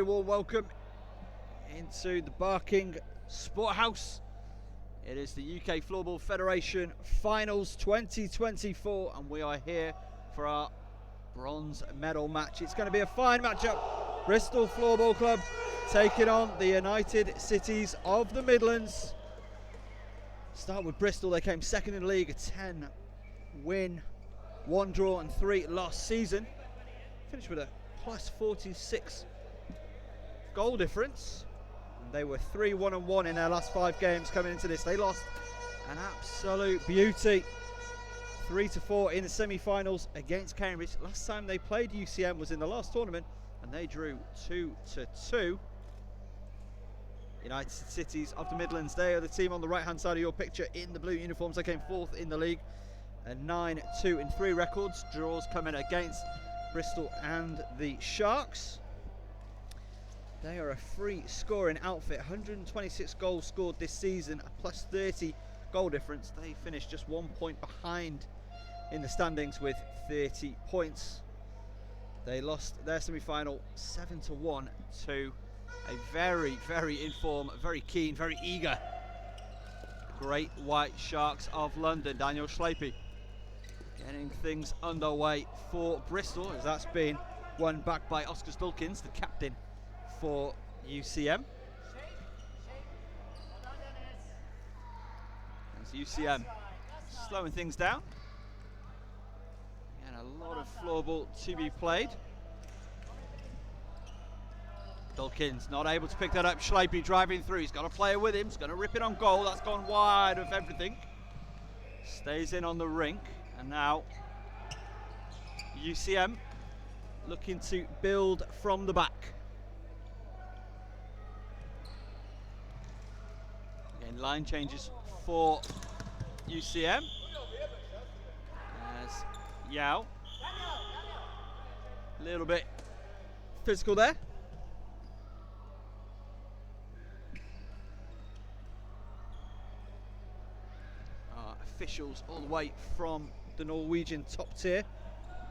very warm welcome into the Barking Sporthouse. It is the UK Floorball Federation Finals 2024 and we are here for our bronze medal match. It's going to be a fine matchup. Bristol Floorball Club taking on the United Cities of the Midlands. Start with Bristol. They came second in the league, a 10 win, 1 draw and 3 loss season. Finished with a plus 46 goal difference. And they were 3-1-1 in their last 5 games coming into this. They lost an absolute beauty, 3-4 in the semi-finals against Cambridge. Last time they played UCM was in the last tournament and they drew 2-2. United Cities of the Midlands, they are the team on the right hand side of your picture in the blue uniforms. They came 4th in the league, a 9-2-3 records. Draws coming against Bristol and the Sharks. They are a free scoring outfit, 126 goals scored this season, a plus 30 goal difference. They finished just 1 point behind in the standings with 30 points. They lost their semi-final 7-1 to a very, very informed, very keen, very eager Great White Sharks of London. Daniel Schleipy getting things underway for Bristol, as that's been won back by Oscar Stulkins, the captain for UCM. As UCM slowing things down. And a lot of floorball to be played. Stulkins not able to pick that up. Schleipy driving through. He's got a player with him. He's going to rip it on goal. That's gone wide of everything. Stays in on the rink. And now UCM looking to build from the back. Again, line changes for UCM. As Yao. A little bit physical there. Officials all the way from the Norwegian top tier,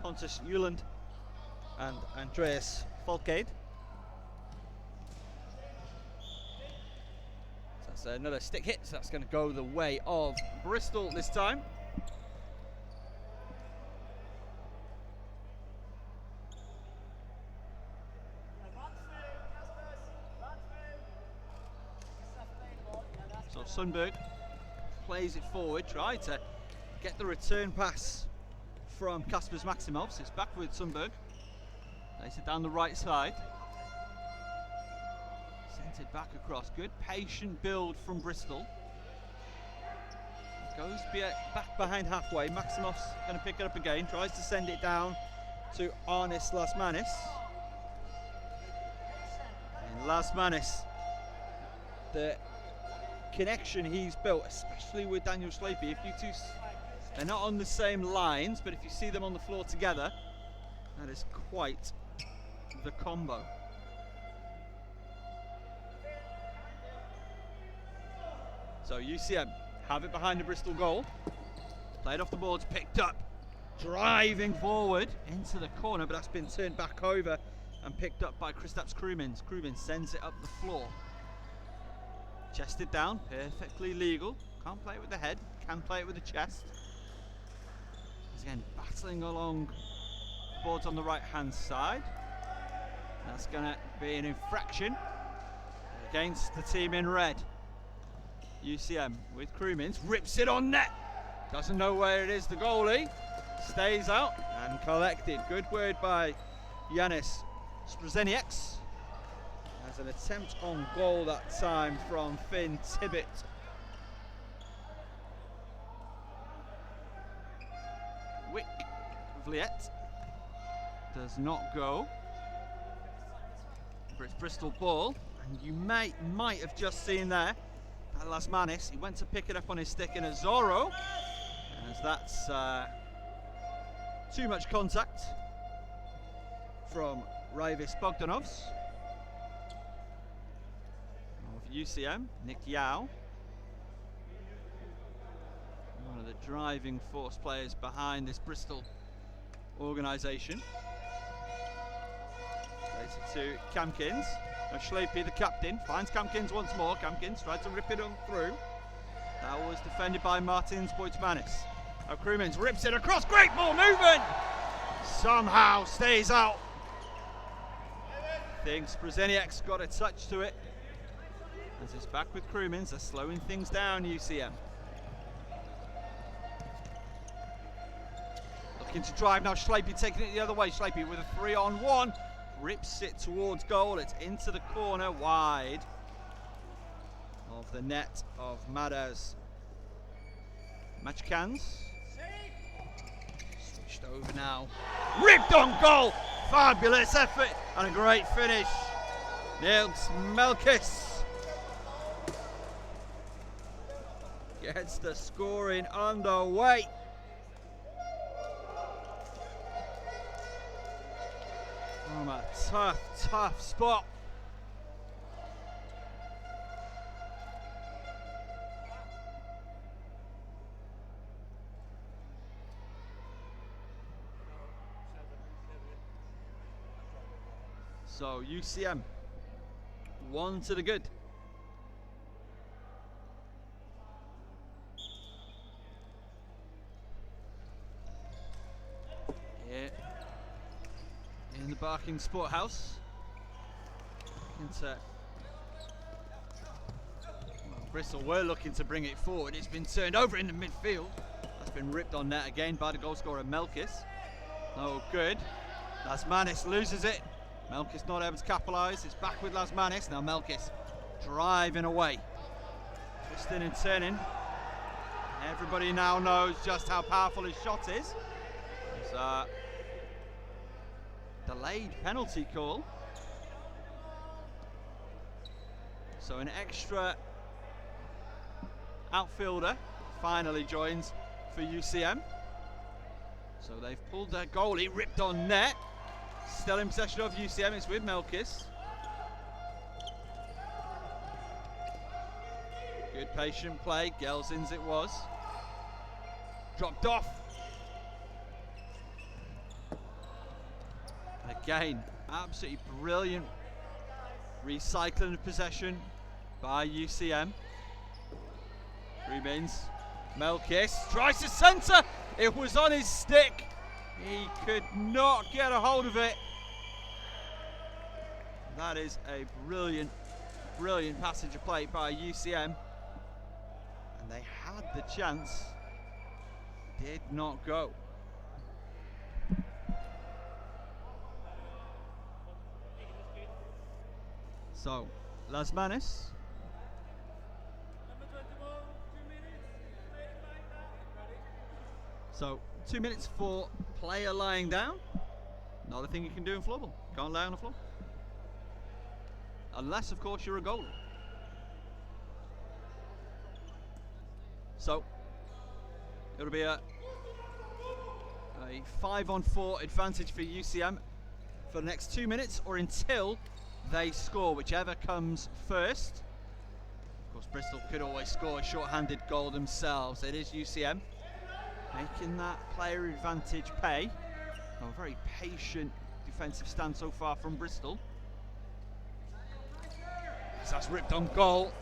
Pontus Juland and Andreas Falkade. So that's another stick hit, so that's going to go the way of Bristol this time. So Sundberg plays it forward, tried to get the return pass from Kasper's Maximov. So it's back with Sundberg. Plays it down the right side. Sent it back across. Good patient build from Bristol. Goes back behind halfway. Maximov's going to pick it up again. Tries to send it down to Arnis Lasmanis. And Lasmanis, the connection he's built, especially with Daniel Schleipy. If you two, they're not on the same lines, but if you see them on the floor together, that is quite the combo. So UCM have it behind the Bristol goal. Played off the boards, picked up, driving forward into the corner, but that's been turned back over and picked up by Kristaps Krumins. Krumins sends it up the floor. Chested down, perfectly legal. Can't play it with the head, can play it with the chest. He's again battling along boards on the right hand side. That's going to be an infraction against the team in red. UCM with Krumins, rips it on net. Doesn't know where it is, the goalie. Stays out and collected. Good word by Yanis Sprzenieks. As an attempt on goal that time from Finn Tibbett. Wick Vliet does not go. But it's Bristol ball, and you might have just seen there that Lasmanis, he went to pick it up on his stick in a Zoro, as that's too much contact from Raivis Bogdanovs. UCM, Nick Yao, one of the driving force players behind this Bristol organisation. Plays Gets it to Kamkins. Now Schleipy, the captain, finds Kamkins once more. Kamkins tried to rip it on through. That was defended by Martins Boitmanis. Now Krumins rips it across. Great ball movement! Somehow stays out. Thinks Brezeniak's got a touch to it. As it's back with Krumins, they're slowing things down, UCM. Looking to drive now, Schleipy taking it the other way. Schleipy with a 3-on-1. Rips it towards goal. It's into the corner, wide of the net of Madaz. Machkans. Switched over now. Ripped on goal! Fabulous effort and a great finish. Nils Melkis gets the scoring underway. From a tough spot. So UCM, 1 to the good. Here in the Barking Sporthouse. Bristol were looking to bring it forward. It's been turned over in the midfield. That's been ripped on net again by the goal scorer Melkis. No good. Lasmanis loses it. Melkis not able to capitalise. It's back with Lasmanis. Now Melkis driving away. Twisting and turning. Everybody now knows just how powerful his shot is. It's a delayed penalty call. So an extra outfielder finally joins for UCM. So they've pulled their goalie, ripped on net. Still in possession of UCM, it's with Melkis. Good patient play, Gelsins it was. Dropped off. And again, absolutely brilliant recycling of possession by UCM. Remains Melkis, tries to centre, it was on his stick. He could not get a hold of it. That is a brilliant passage of play by UCM. And they had the chance, did not go. So, Lasmanis. So, 2 minutes for player lying down. Another thing you can do in floorball. Can't lie on the floor. Unless, of course, you're a goalie. So, it'll be a 5-on-4 advantage for UCM for the next 2 minutes, or until they score, whichever comes first. Of course, Bristol could always score a short-handed goal themselves. It is UCM making that player advantage pay. Oh, a very patient defensive stand so far from Bristol. That's ripped on goal.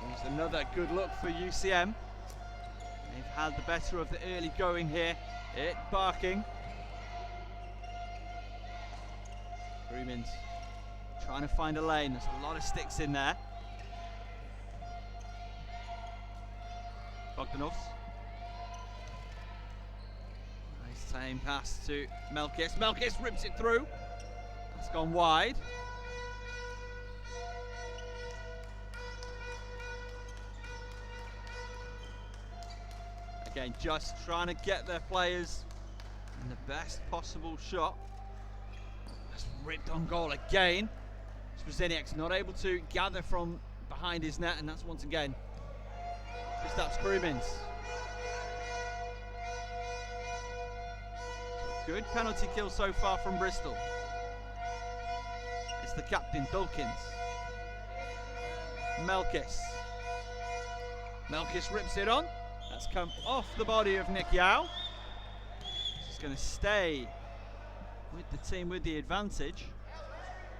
Here's another good look for UCM. They've had the better of the early going here at Barking. Grumins trying to find a lane. There's a lot of sticks in there. Bogdanovs. Nice time pass to Melkis. Melkis rips it through. That's gone wide. Again, just trying to get their players in the best possible shot. That's ripped on goal again. Brezeniak's not able to gather from behind his net, and that's once again Kristaps Krumins. Good penalty kill so far from Bristol. It's the captain, Dulkins. Melkis. Melkis rips it on. That's come off the body of Nick Yao. He's going to stay with the team with the advantage.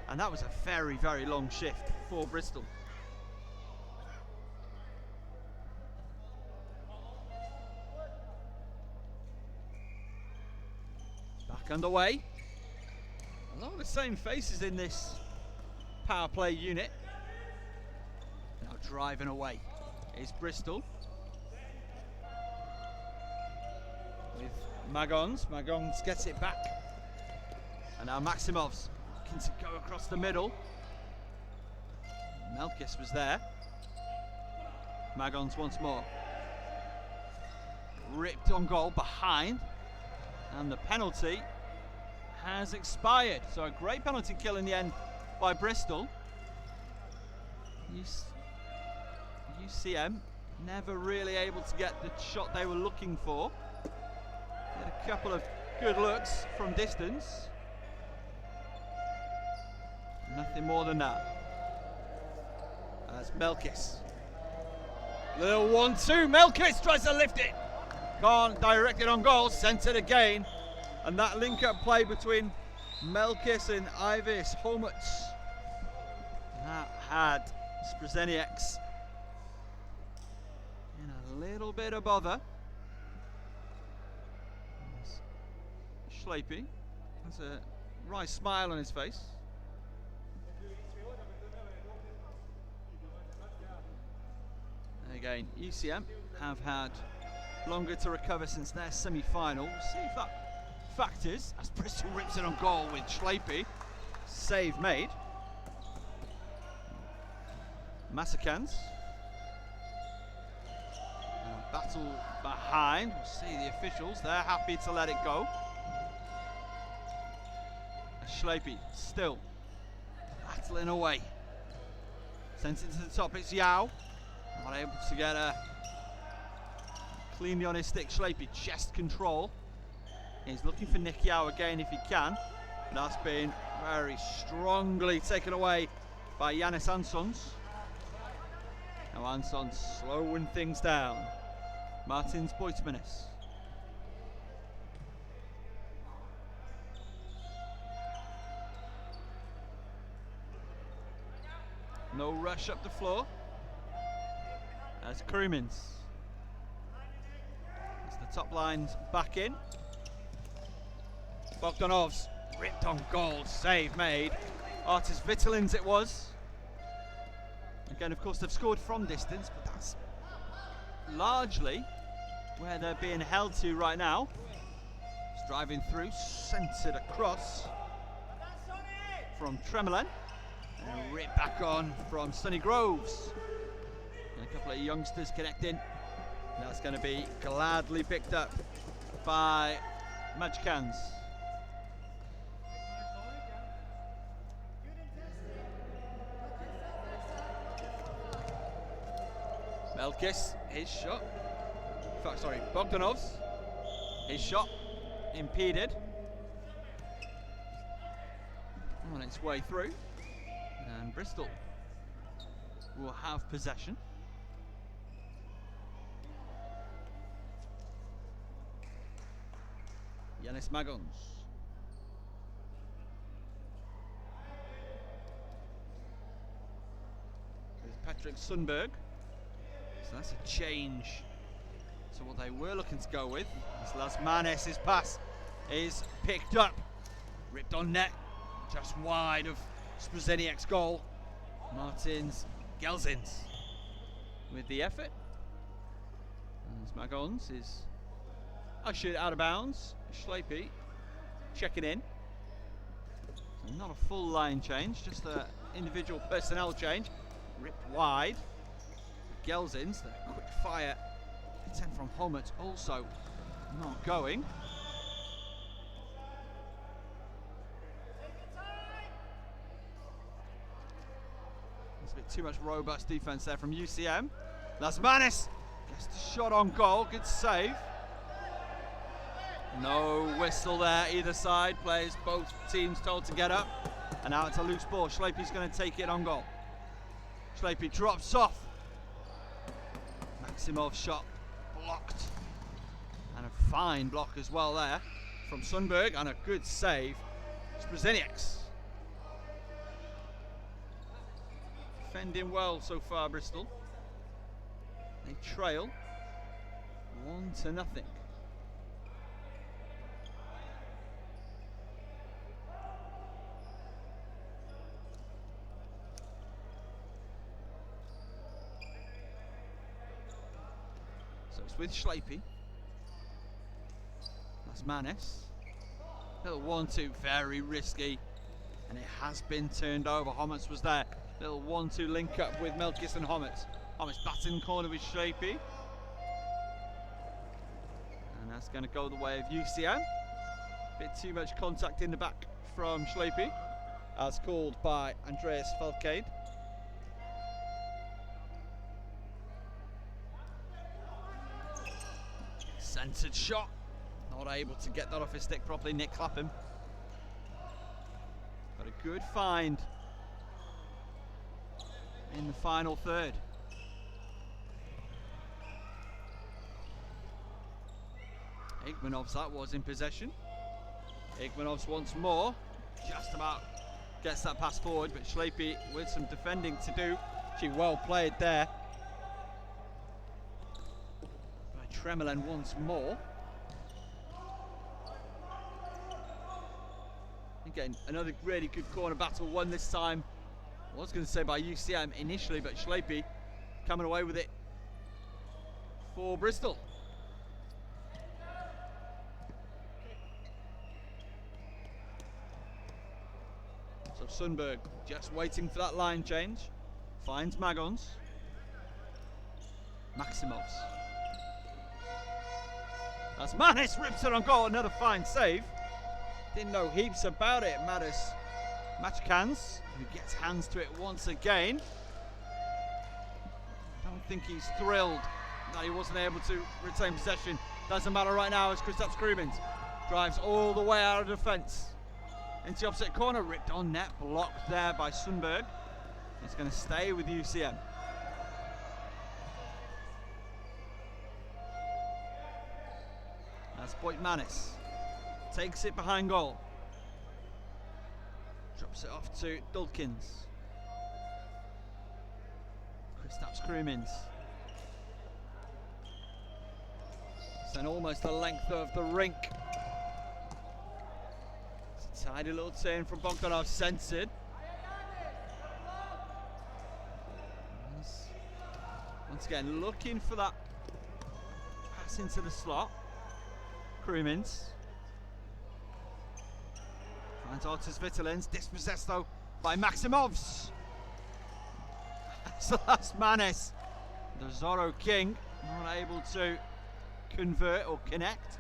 And that was a very, very long shift for Bristol. Back underway. A lot of the same faces in this power play unit. Now driving away is Bristol. With Magons. Magons gets it back. And now Maximov's looking to go across the middle. Melkis was there. Magons once more. Ripped on goal behind. And the penalty has expired. So a great penalty kill in the end by Bristol. UCM never really able to get the shot they were looking for. Had a couple of good looks from distance. Nothing more than that. As Melkis. Little 1-2. Melkis tries to lift it. Can't direct it on goal. Sent it again. And that link-up play between Melkis and Ivis Holmutz. That had Sprzenieks in a little bit of bother. Schleipy has a wry smile on his face. And again, UCM have had longer to recover since their semi-final. See if that factors as Bristol rips it on goal with Schleipy. Save made. Massacans. Battle behind. We'll see the officials. They're happy to let it go. Schleipy still battling away. Sends it to the top. It's Yao. Not able to get a cleanly on his stick. Schleipy chest control. He's looking for Nick Yao again if he can. But that's been very strongly taken away by Yannis Ansons. Now Ansons slowing things down. Martins Boitmanis. No rush up the floor. As Krumins. As the top line's back in. Bogdanov's ripped on goal, save made. Artis Vitalins it was. Again, of course, they've scored from distance, but that's largely where they're being held to right now. Just driving through, sent it across from Tremolin. And ripped back on from Sunny Groves. And a couple of youngsters connecting. That's going to be gladly picked up by Magicans. Melkis, his shot. Sorry, Bogdanov's. His shot impeded. On its way through. And Bristol will have possession. Yannis Magons. There's Patrick Sundberg. So that's a change to what they were looking to go with. As Lasmanes' pass is picked up. Ripped on net. Just wide of Sprzenieks' goal. Martins Gelsins with the effort. And Magons is ushered out of bounds. Schleipy checking in. So not a full line change, just an individual personnel change. Ripped wide. Gelsins, the quick fire attempt from Holmut also not going. There's a bit too much robust defense there from UCM. Lasmanis gets the shot on goal, good save. No whistle there either side. Players, both teams told to get up. And now it's a loose ball. Schleipy's going to take it on goal. Schleipy drops off. Maximov shot blocked. And a fine block as well there from Sundberg. And a good save. Sprzenieks. defending well so far, Bristol. They trail 1-0. So it's with Schleipy. That's Manis. Little 1-2, very risky. And it has been turned over. Homets was there. Little 1-2 link up with Melkis and Homets. Homets batting corner with Schleipy. And that's going to go the way of UCM. Bit too much contact in the back from Schleipy, as called by Andreas Falcade. Centred shot. Not able to get that off his stick properly, Nick Clapham. But a good find in the final third. Igmanovs, that was in possession. Igmanovs once more. Just about gets that pass forward, but Schleipy with some defending to do. She well played there by Tremelen once more. Again, another really good corner battle, won this time. I was going to say by UCM initially, but Schleipy coming away with it for Bristol. So Sundberg just waiting for that line change. Finds Magons. Maximovs. That's Manis, rips it on goal, another fine save. Didn't know heaps about it, Machkans, who gets hands to it once again. Don't think he's thrilled that he wasn't able to retain possession. Doesn't matter right now as Kristaps Krumins drives all the way out of defence. Into the opposite corner, ripped on net, blocked there by Sundberg. It's going to stay with UCM. That's Boyd Manis. Takes it behind goal. Drops it off to Dulkins. Kristaps Krumins. Then almost the length of the rink. It's a tidy little turn from Bogdanov, censored. Once again, looking for that pass into the slot. Krumins. Finds Artis Vitalins, dispossessed though by Maximovs. So that's Manis, the Zoro King, not able to convert or connect.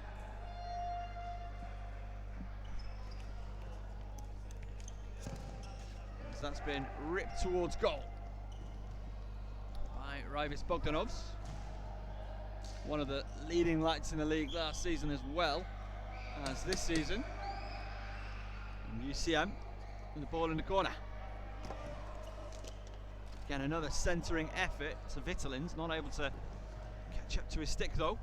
So that's been ripped towards goal by Raivis Bogdanovs, one of the leading lights in the league last season as well as this season. And UCM with the ball in the corner. Again, another centering effort. So Vitalins not able to catch up to his stick though.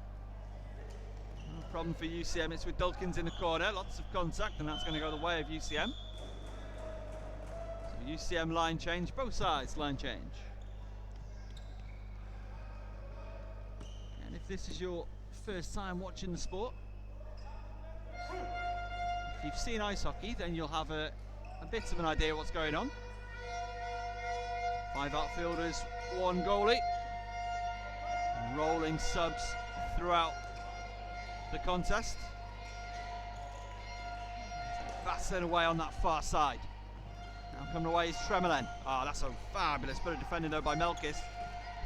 No problem for UCM. It's with Dulkins in the corner. Lots of contact, and that's going to go the way of UCM. So UCM line change, both sides line change. And if this is your first time watching the sport, if you've seen ice hockey, then you'll have a bit of an idea what's going on. 5 outfielders, 1 goalie. Rolling subs throughout the contest. Battling away on that far side. Now coming away is Tremelen. Ah, that's a fabulous bit of defending though by Melkis.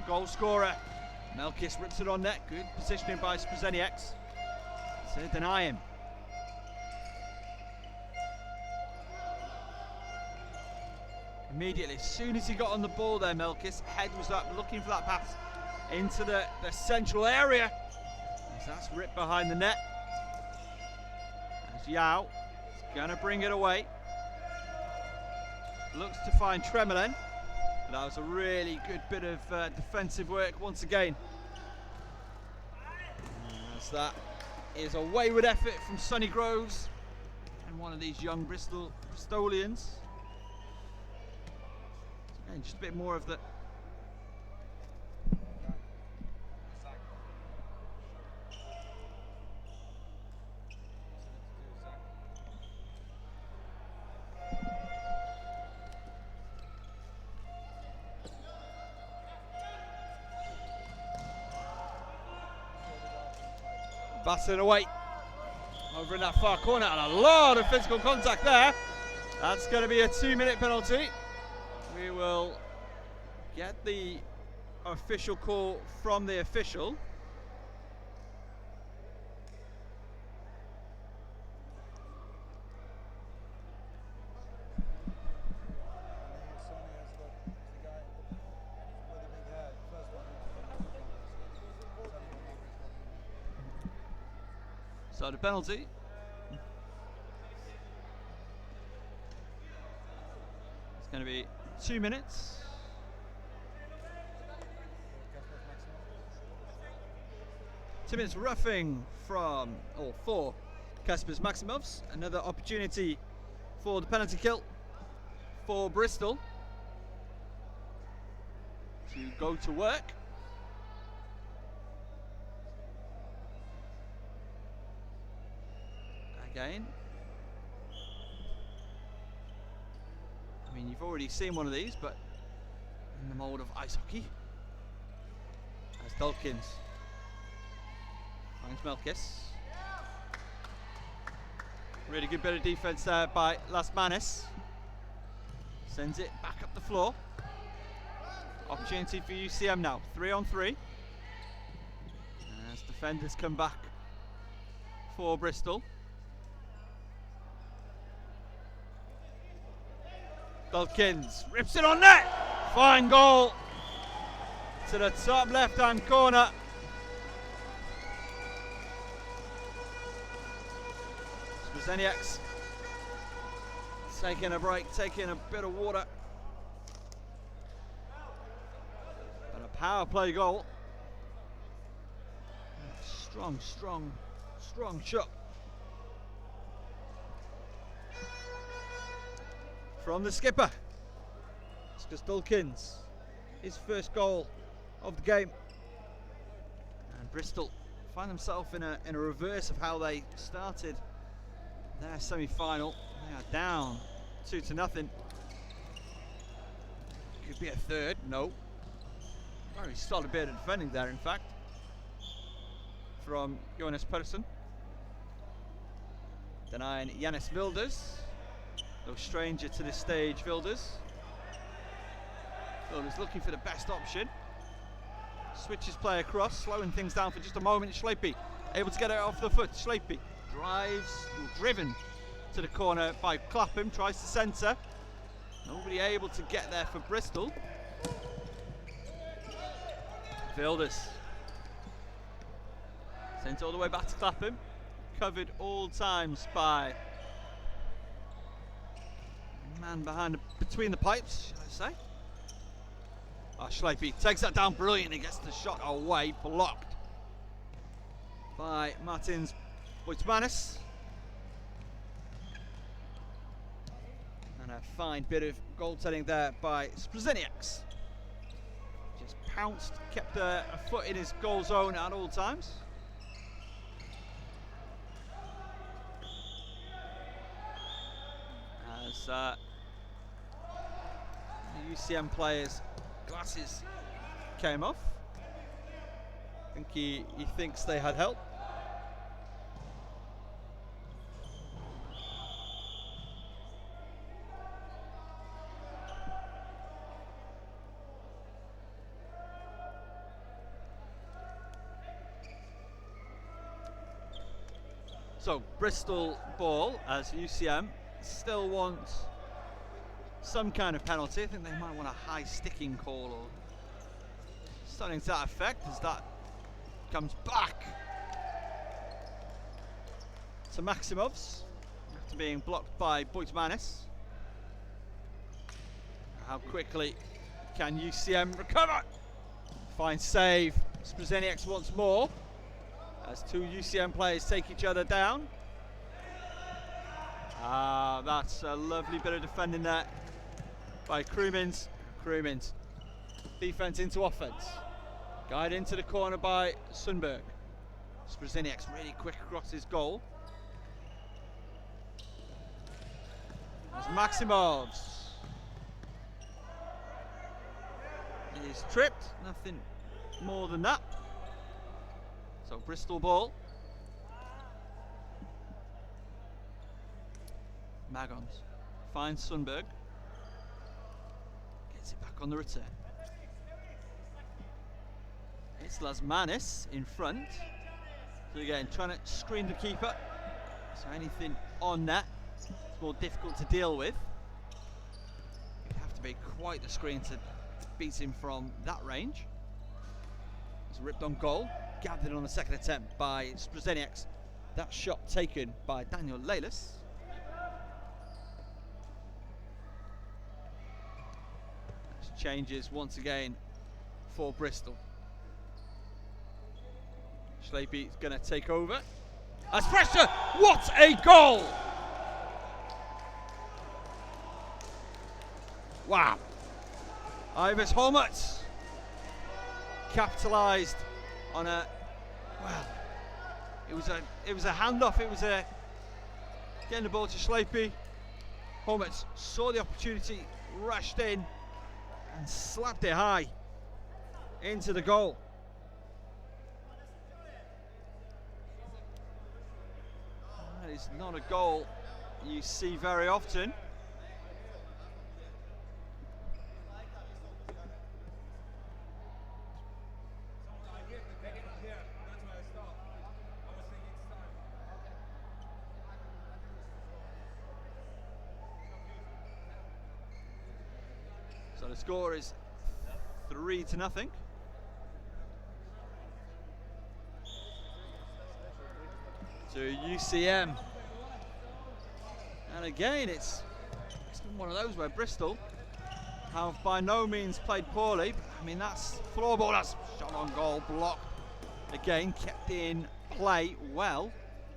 Goal scorer. Melkis rips it on net. Good positioning by Sprzenieks to deny him. Immediately, as soon as he got on the ball there, Melkis, head was up, looking for that pass into the central area. As that's ripped behind the net. As Yao is going to bring it away. Looks to find Tremelen. That was a really good bit of defensive work once again. As that is a wayward effort from Sonny Groves and one of these young Bristolians. And just a bit more of the... Batting away over in that far corner, and a lot of physical contact there. That's going to be a 2-minute penalty. We will get the official call from the official. So the penalty. It's going to be 2 minutes. Roughing from, or for, Kasper's Maximovs. Another opportunity for the penalty kill for Bristol to go to work. Again. I mean, you've already seen one of these, but in the mold of ice hockey. As Dawkins finds Melkis. Really good bit of defense there by Lasmanis. Sends it back up the floor. Opportunity for UCM now, 3-on-3. As defenders come back for Bristol. Dawkins rips it on net. Fine goal to the top left-hand corner. Sprzeniaks taking a break, taking a bit of water. And a power play goal. Strong shot from the skipper. It's Dawkins, his first goal of the game. And Bristol find themselves in a reverse of how they started their semi-final. They are down 2-0. Could be a third, no. Very solid bit of defending there, in fact, from Jonas Persson. Denying Janis Wilders. No stranger to this stage, Wilders. Wilders looking for the best option. Switches play across, slowing things down for just a moment. Schleipy able to get it off the foot. Schleipy driven to the corner by Clapham, tries to centre. Nobody able to get there for Bristol. Wilders sent all the way back to Clapham. Covered all times by man between the pipes, shall I say. Oh, Schleipy takes that down brilliantly, gets the shot away, blocked by Martins Boitmanis. And a fine bit of goaltending there by Sprzeniaks. Just pounced, kept a foot in his goal zone at all times. As the UCM players' glasses came off. I think he thinks they had help. So Bristol ball, as UCM still wants some kind of penalty. I think they might want a high sticking call or something to that effect, as that comes back to Maximovs after being blocked by Boitmanis. How quickly can UCM recover? Fine save. Sprzeniaks once more as two UCM players take each other down. That's a lovely bit of defending there by Krumins. Krumins. Defense into offense. Guide into the corner by Sundberg. Sprziniak's really quick across his goal. There's Maximovs. He's tripped, nothing more than that. So Bristol ball. Magons finds Sundberg. Gets it back on the return. It's Lasmanis in front. So again, trying to screen the keeper. So anything on net, it's more difficult to deal with. You have to be quite the screen to beat him from that range. It's ripped on goal. Gathered on the second attempt by Sprziniak. That shot taken by Daniel Leilis. Changes once again for Bristol. Schleipy's going to take over. That's pressure! What a goal! Wow. Ivers Holmert capitalised on a, well, it was a handoff. It was a getting the ball to Schleipy. Holmert saw the opportunity, rushed in, and slapped it high into the goal. That is not a goal you see very often. So the score is 3-0. To UCM. And again, it's been one of those where Bristol have by no means played poorly. I mean, that's Floorball, that's shot on goal, block. Again, kept in play well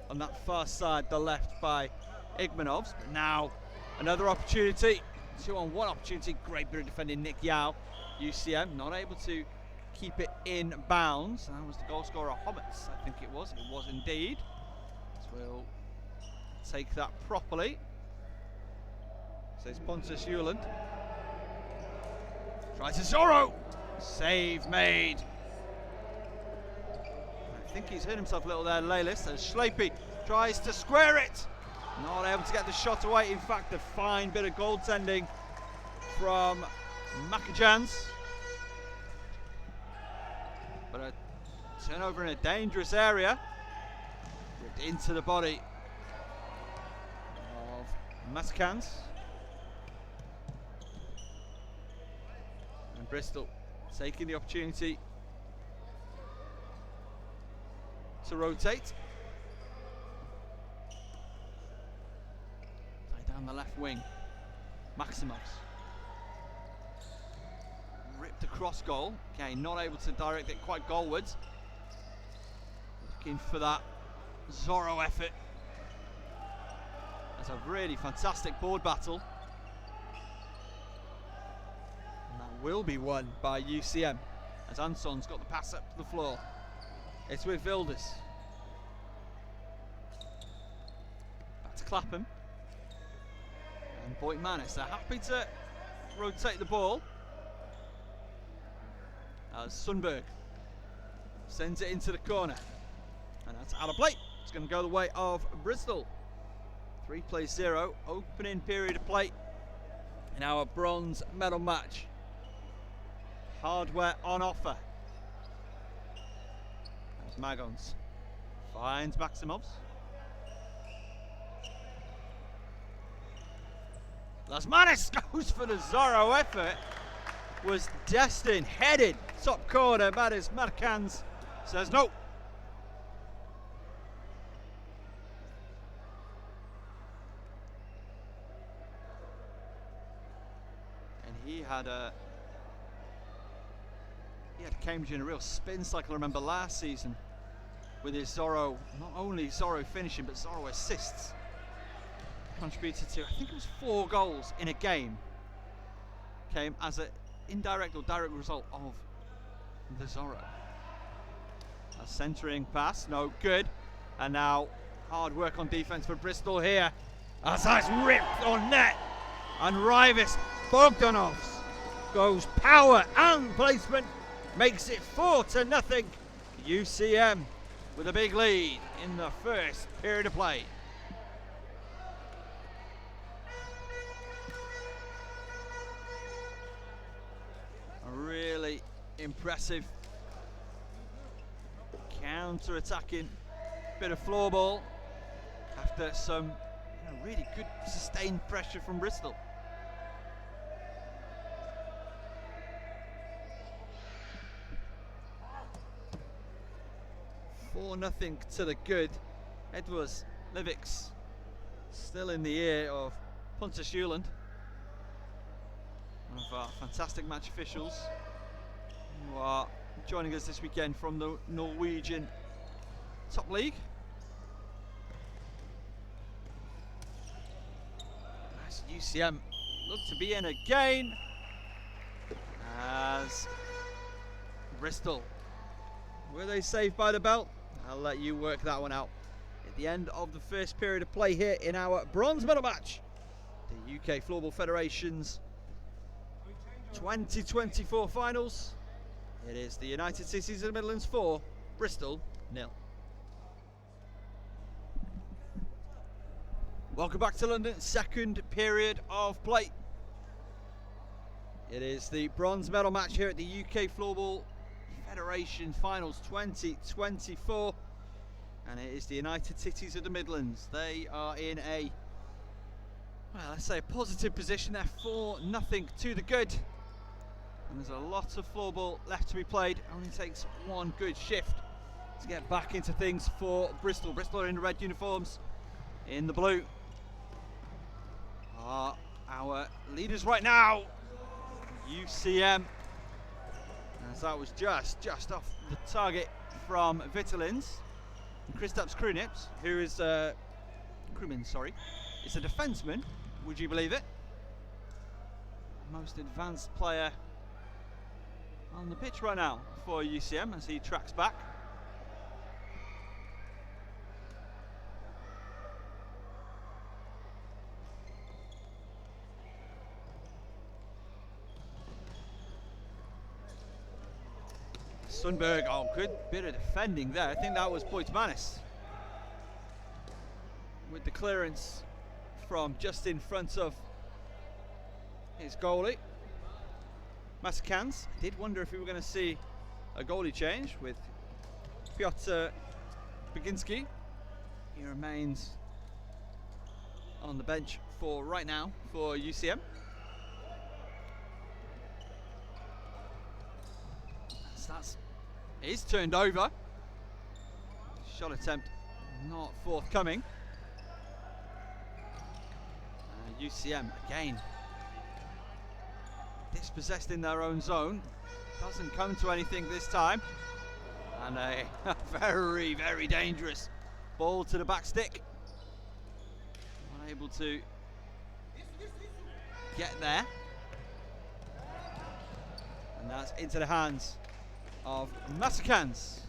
on that far side, the left by Igmanovs. But now another opportunity. 2-on-1 opportunity, great bit of defending Nick Yao. UCM not able to keep it in bounds. That was the goal scorer, Hobbits, I think it was. It was indeed. So we'll take that properly. Says Pontus Hewland. Tries to Zoro. Save made. I think he's hurt himself a little there, Leilis. As Schleipy tries to square it. Not able to get the shot away. In fact, a fine bit of goaltending from Makajans. But a turnover in a dangerous area. Ripped into the body of Maskans. And Bristol taking the opportunity to rotate. Down the left wing, Maximov ripped across goal. Okay, not able to direct it quite goalwards. Looking for that Zoro effort. That's a really fantastic board battle. And that will be won by UCM as Anson's got the pass up to the floor. It's with Vildas. Back to Clapham. And Boyd Manis, they're happy to rotate the ball. As Sundberg sends it into the corner. And that's out of play. It's going to go the way of Bristol. 3-0, opening period of play in our bronze medal match. Hardware on offer. There's Magons. Finds Maximovs. Lasmanis goes for the Zoro effort. Was destined, headed, top corner. Maris Marcans says no. And he had Cambridge in a real spin cycle. I remember last season with his Zoro, not only Zoro finishing, but Zoro assists. Contributed to, I think it was 4 goals in a game. Came as a indirect or direct result of the Zoro. A centering pass, no good. And now hard work on defense for Bristol here. As that's ripped on net. And Ryvis Bogdanovs goes power and placement. Makes it 4-0. UCM with a big lead in the first period of play. A really impressive counter-attacking bit of floorball after some really good sustained pressure from Bristol. Nothing to the good. Edwards Livix still in the ear of Punter Schuland, one of our fantastic match officials who are joining us this weekend from the Norwegian top league. As UCM look to be in again as Bristol, were they saved by the belt? I'll let you work that one out. At the end of the first period of play here in our bronze medal match, the UK Floorball Federation's 2024 finals. It is the United Cities of the Midlands 4, Bristol 0. Welcome back to London, second period of play. It is the bronze medal match here at the UK Floorball Federation Finals 2024, and it is the United Cities of the Midlands. They are in a, well, let's say a positive position. They're 4-0 to the good, and there's a lot of floorball left to be played. It only takes one good shift to get back into things for Bristol. Bristol are in the red uniforms. In the blue are our leaders right now, UCM. As that was just off the target from Vitalins. Kristaps Krunips, who is Krumin, sorry, is a defenseman. Would you believe it? Most advanced player on the pitch right now for UCM as he tracks back. Sundberg, oh, good bit of defending there. I think that was Boitmanis with the clearance from just in front of his goalie. Masikans. I did wonder if we were going to see a goalie change with Piotr Baginski. He remains on the bench for right now for UCM. That's is turned over. Shot attempt not forthcoming. UCM again dispossessed in their own zone. Doesn't come to anything this time. And a very, very dangerous ball to the back stick. Unable to get there. And that's into the hands of Masikans.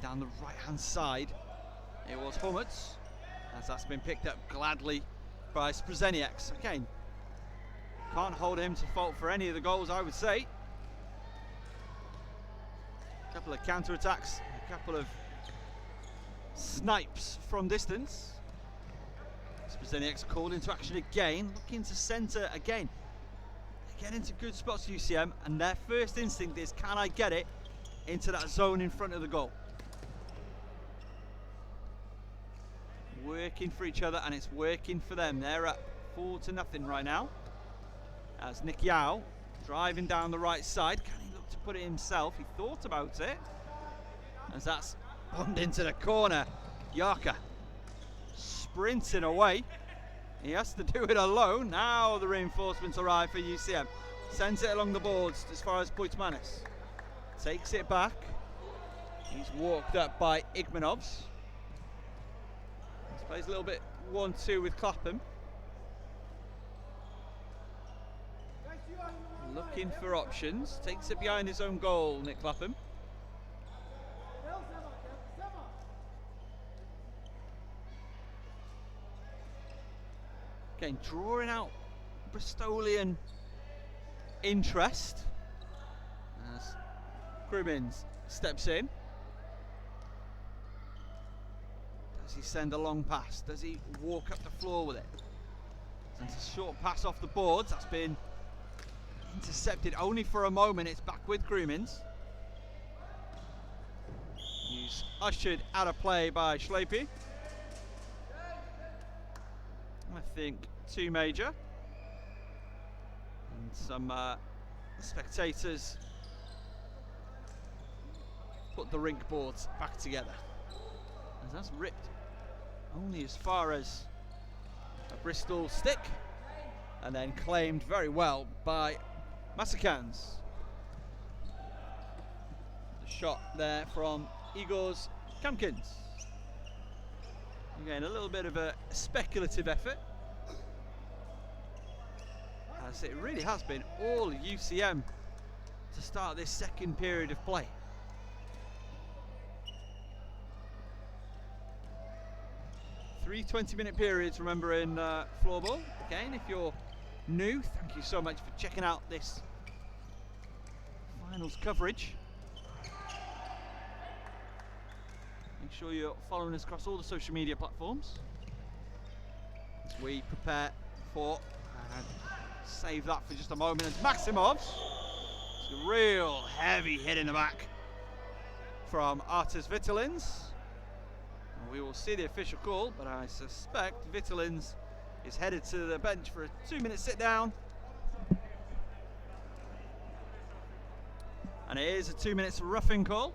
Down the right hand side it was Hummets, as that's been picked up gladly by Sprzeniaks. Again, can't hold him to fault for any of the goals, I would say. A couple of counter attacks, a couple of snipes from distance. Sprzeniaks called into action again, looking to centre again. Get into good spots, UCM, and their first instinct is, can I get it into that zone in front of the goal? Working for each other, and it's working for them. They're up 4-0 right now. As Nick Yao driving down the right side. Can he look to put it himself? He thought about it. As that's bombed into the corner. Yarka sprinting away. He has to do it alone. Now the reinforcements arrive for UCM. Sends it along the boards as far as Boitmanis. Takes it back. He's walked up by Igmanovs. Plays a little bit 1-2 with Clapham. looking for options. Takes it behind his own goal, Nick Clapham. Again, drawing out Bristolian interest as Crimmins steps in. Does he send a long pass? Does he walk up the floor with it? Sends a short pass off the boards. That's been intercepted only for a moment. It's back with Crimmins. He's ushered out of play by Schlepe. I think too major. And some spectators put the rink boards back together. As that's ripped only as far as a Bristol stick and then claimed very well by Masakans. The shot there from Igor's Kamkins. Again, a little bit of a speculative effort, as it really has been all UCM to start this second period of play. Three 20-minute periods, remember, in Floorball. Again, if you're new, thank you so much for checking out this finals coverage. Make sure you're following us across all the social media platforms as we prepare for, save that for just a moment, as Maximov, it's a real heavy hit in the back from Artis Vitalins. We will see the official call, but I suspect Vitalins is headed to the bench for a 2-minute sit down. And it is a 2 minutes roughing call.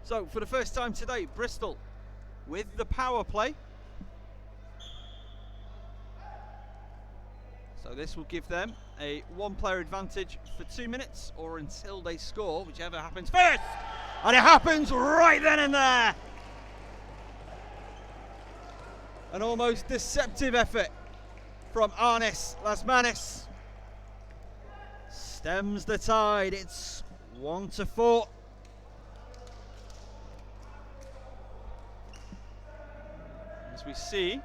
So for the first time today, Bristol with the power play. So this will give them a 1-player advantage for 2 minutes, or until they score, whichever happens first. And it happens right then and there. An almost deceptive effort from Arnis Lasmanis stems the tide. It's 1-4. As we see,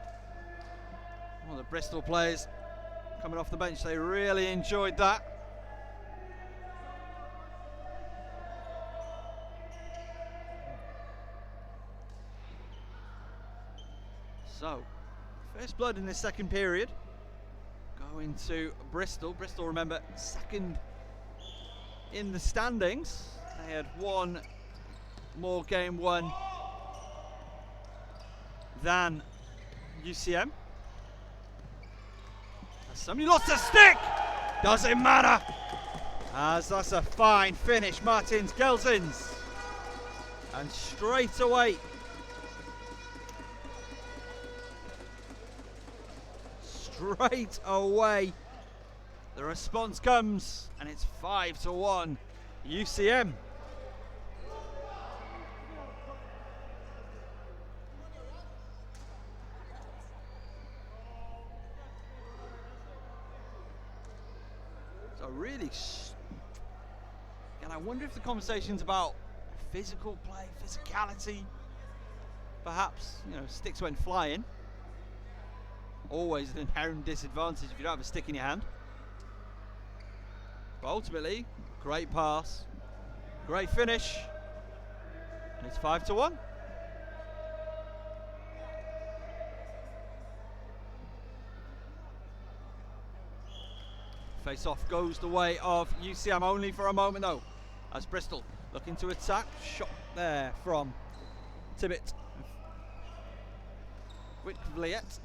one of the Bristol players coming off the bench, they really enjoyed that. So, first blood in the second period going to Bristol. Bristol, remember, second in the standings. They had one more game won than UCM. Somebody lost a stick! Doesn't matter, as that's a fine finish. Martins Gelsins. And straight away, the response comes, and it's 5-1 UCM. So really, and I wonder if the conversation's about physical play, physicality. Perhaps, you know, sticks went flying. Always an inherent disadvantage if you don't have a stick in your hand. But ultimately, great pass, great finish, and it's 5-1. Face-off goes the way of UCM only for a moment though, as Bristol looking to attack. Shot there from Tibbet. Whitliet.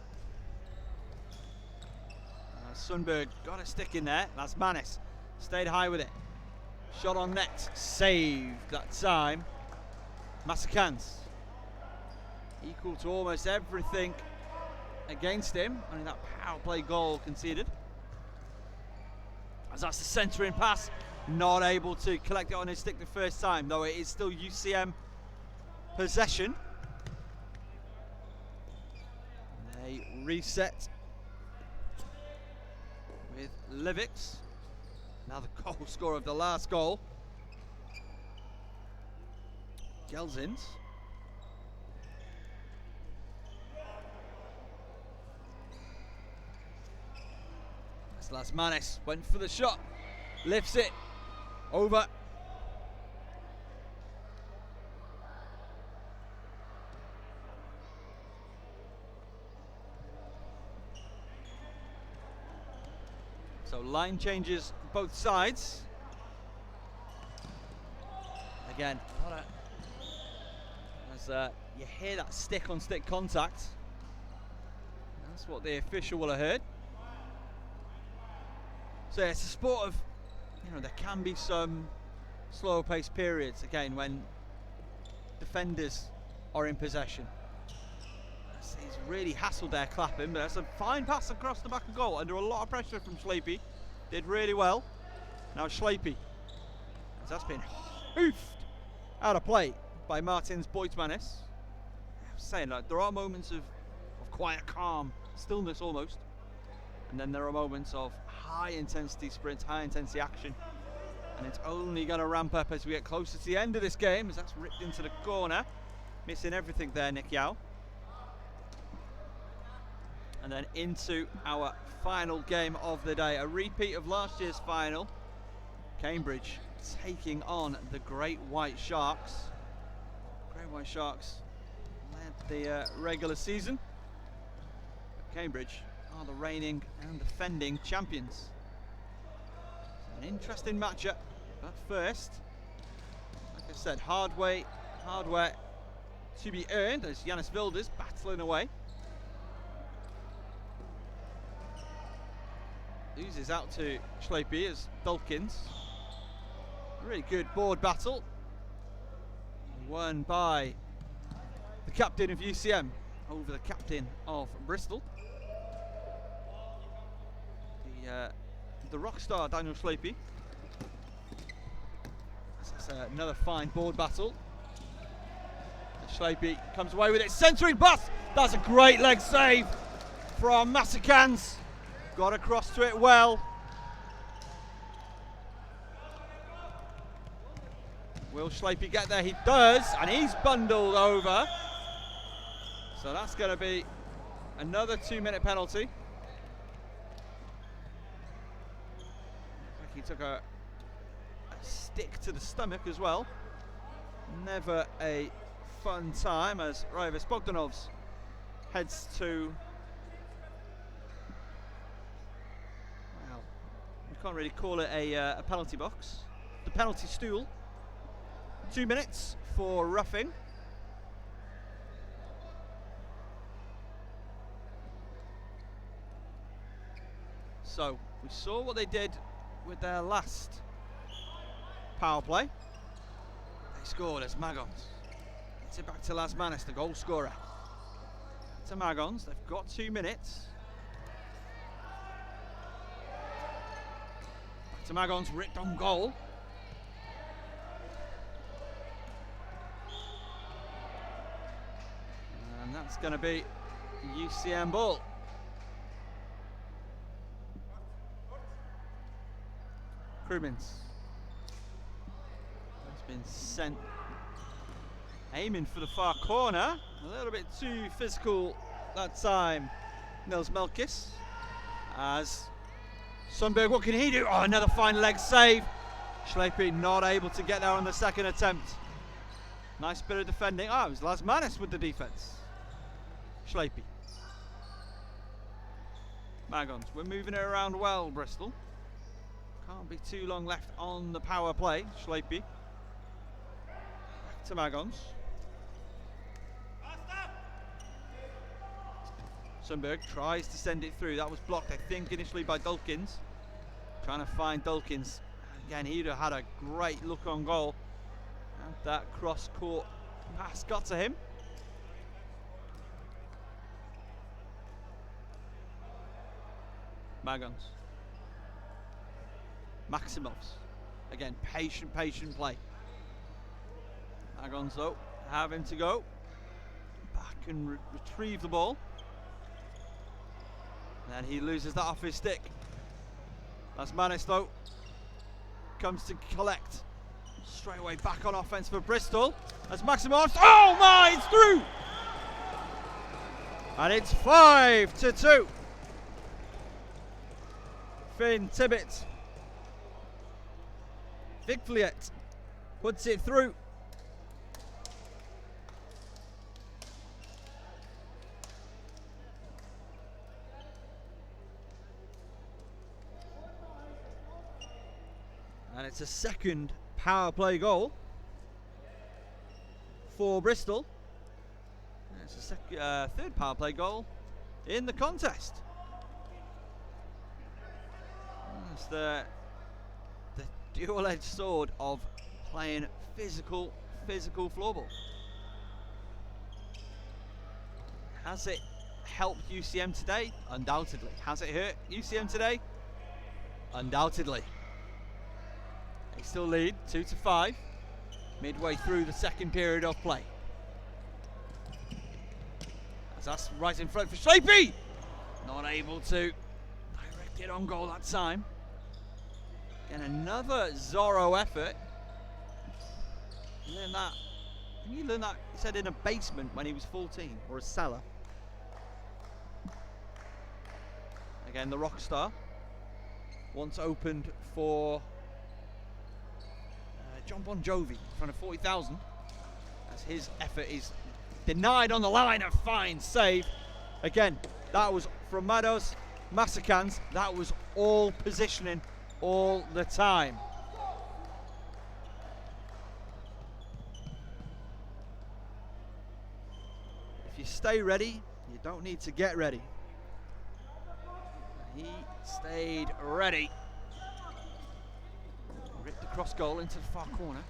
Sundberg got a stick in there. Lasmanis stayed high with it. Shot on net, saved that time. Masakans equal to almost everything against him. Only that power play goal conceded. As that's the centering pass, not able to collect it on his stick the first time, though it is still UCM possession. A reset with Livix. Now the goal scorer of the last goal. Gelsins. That's Lasmanis. Went for the shot. Lifts it. Over. So line changes both sides. Again, as you hear that stick-on-stick contact. That's what the official will have heard. So yeah, it's a sport of, there can be some slower paced periods, again, when defenders are in possession. He's really hassled there, Clapping, but that's a fine pass across the back of goal under a lot of pressure from Schleipy. Did really well. Now Schleipy, as that's been hoofed out of play by Martins Boitmanis. I was saying, like, there are moments of quiet calm, stillness almost, and then there are moments of high intensity sprints, high intensity action, and it's only going to ramp up as we get closer to the end of this game, as that's ripped into the corner, missing everything there, Nick Yao. And then into our final game of the day, a repeat of last year's final. Cambridge taking on the Great White Sharks. Great White Sharks led the regular season. Cambridge are the reigning and defending champions. So an interesting matchup, but first, like I said, hardware to be earned as Yanis Vildes battling away. Oozes out to Schleipy as Dulkins. Really good board battle. Won by the captain of UCM over the captain of Bristol. The rock star Daniel Schleipy. That's another fine board battle. Schleipy comes away with it, centering pass. That's a great leg save from Massacans. Got across to it well. Will Schleipy get there? He does, and he's bundled over. So that's going to be another 2-minute penalty. He took a stick to the stomach as well. Never a fun time as Raivis Bogdanovs heads to, well, you can't really call it a penalty box. The penalty stool. 2 minutes for roughing. So we saw what they did with their last power play. They scored as Magons. It's it back to Lasmanis, the goal scorer. To Magons, they've got 2 minutes. Back to Magons, ripped on goal. And that's going to be UCM ball. Krumins has been sent, aiming for the far corner, a little bit too physical that time. Nils Melkis as Sundberg, what can he do? Oh, another fine leg save. Schleipy not able to get there on the second attempt. Nice bit of defending. Oh, it was Lasmanis with the defense. Schleipy. Magons, we're moving it around well, Bristol. Can't be too long left on the power play. Schleipy. Back to Magons. Sundberg tries to send it through. That was blocked, I think, initially by Dulkins. Trying to find Dulkins. Again, he'd have had a great look on goal. And that cross-court pass got to him. Magons. Maximovs. Again, patient play. Magons, though, having to go back and retrieve the ball. And he loses that off his stick. That's Manis though. Comes to collect. Straight away back on offense for Bristol. That's Maximov. Oh my, it's through! And it's 5-2. Finn Tibbett. Vigfliet puts it through. And it's a second power play goal for Bristol. And it's a third power play goal in the contest. It's the dual-edged sword of playing physical floorball. Has it helped UCM today? Undoubtedly. Has it hurt UCM today? Undoubtedly. They still lead 2-5 midway through the second period of play. As that's right in front for Shapey. Not able to direct it on goal that time. And another Zoro effort. You learned that. I think you learned that, he said, in a basement when he was 14, or a cellar. Again, the Rockstar. Once opened for John Bon Jovi in front of 40,000. As his effort is denied on the line. A fine save. Again, that was from Mados Massacans. That was all positioning all the time. If you stay ready, you don't need to get ready. He stayed ready. Ripped the cross goal into the far corner.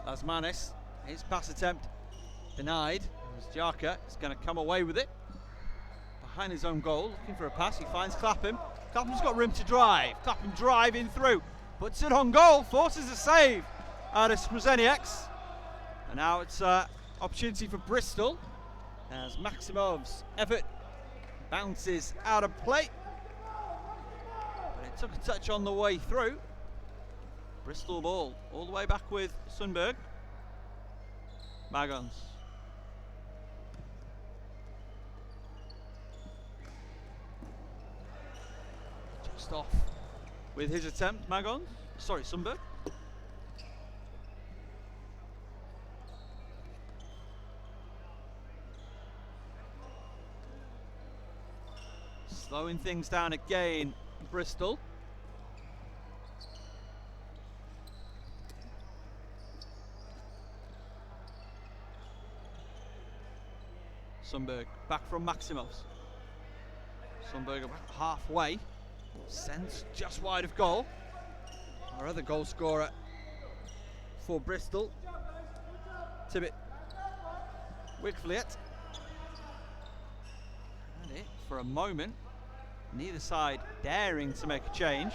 That's Manis. His pass attempt denied. Jaka is going to come away with it. Behind his own goal, looking for a pass. He finds Clapham. Clapham's got room to drive. Clapham driving through. Puts it on goal. Forces a save out of Sprozenieks. And now it's opportunity for Bristol. As Maximov's effort bounces out of play. But it took a touch on the way through. Bristol ball all the way back with Sundberg. Magons. Just off with his attempt, Magons. Sorry, Sundberg. Slowing things down again, Bristol. Sundberg back from Maximov's. Sundberg about halfway. Sends just wide of goal. Our other goal scorer for Bristol. Tibbett. Wigfliet. And it for a moment. Neither side daring to make a change.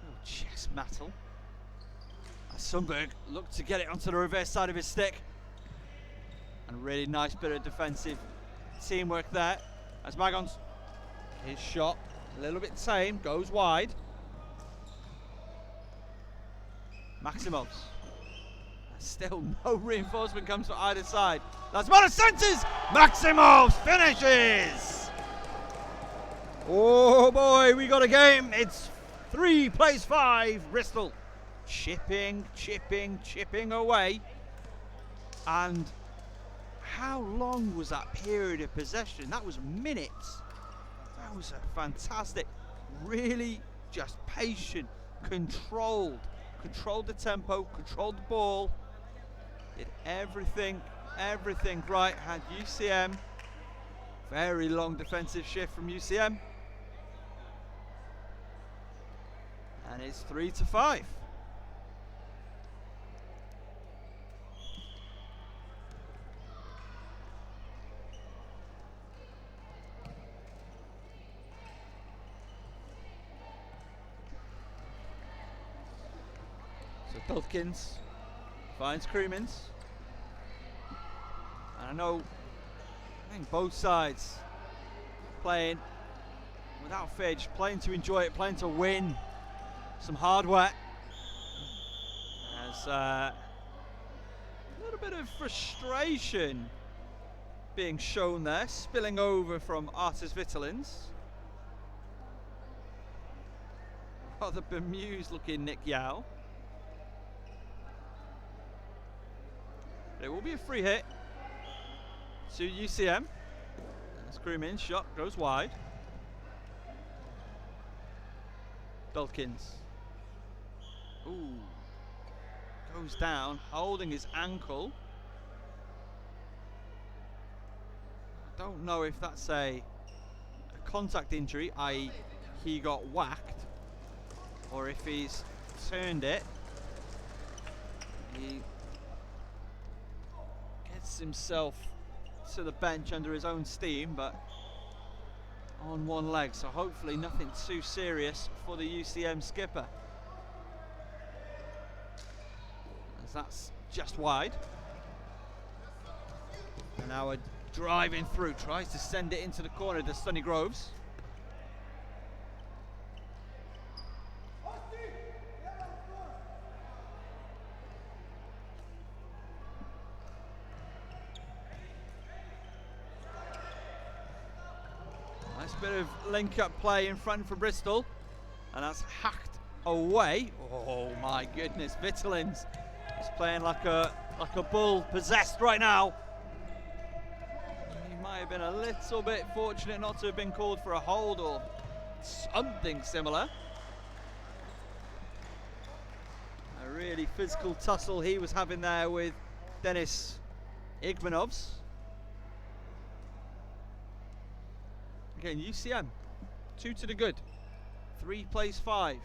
Oh, chest battle. As Sundberg looked to get it onto the reverse side of his stick. And a really nice bit of defensive teamwork there. As Magons, his shot a little bit tame, goes wide. Maximov's. Still no reinforcement comes from either side. That's Manos centers. Maximov finishes. Oh boy, we got a game. It's 3 plays 5. Bristol chipping away. And how long was that period of possession? That was minutes. That was a fantastic, really just patient, controlled the tempo, controlled the ball, did everything right. Had UCM, very long defensive shift from UCM, and it's 3-5. Pilkins finds Krumins. I know, I think both sides playing without fear, just playing to enjoy it, playing to win some hardware. There's a little bit of frustration being shown there, spilling over from Artis Vitalins. Rather bemused looking Nick Yao. It will be a free hit to UCM. Screaming shot goes wide. Dulkins. Ooh. Goes down, holding his ankle. I don't know if that's a contact injury, i.e. he got whacked, or if he's turned it. He gets himself to the bench under his own steam, but on one leg, so hopefully nothing too serious for the UCM skipper. As that's just wide. And now a driving through, tries to send it into the corner to Sunny Groves. Nice bit of link-up play in front for Bristol, and that's hacked away. Oh my goodness, Vitalins is playing like a bull possessed right now. He might have been a little bit fortunate not to have been called for a hold or something similar. A really physical tussle he was having there with Dennis Igmanovs. Again, UCM, 2 to the good. 3 plays 5.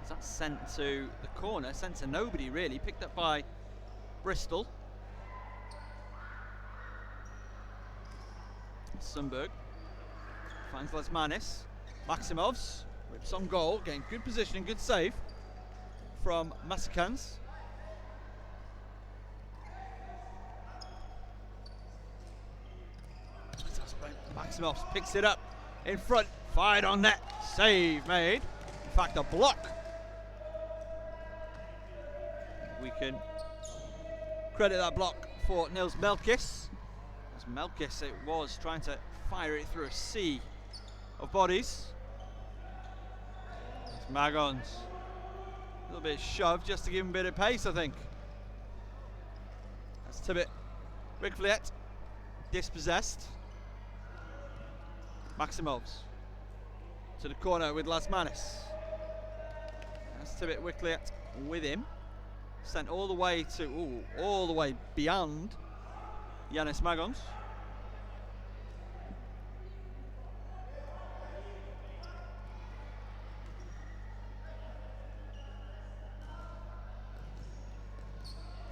Is that sent to the corner? Sent to nobody really. Picked up by Bristol. Sundberg finds Lesmanis. Maximovs rips on goal, getting good position, good save from Masikans. Maximov picks it up in front, fired on net, save made. In fact, a block. We can credit that block for Nils Melkis. As Melkis it was trying to fire it through a sea of bodies. It's Magons. A little bit shoved just to give him a bit of pace, I think. That's Tibbet. Wigfliet dispossessed. Maximovs to the corner with Lasmanis. That's Tibbet Wigfliet with him. Sent all the way to, all the way beyond Yanis Magons.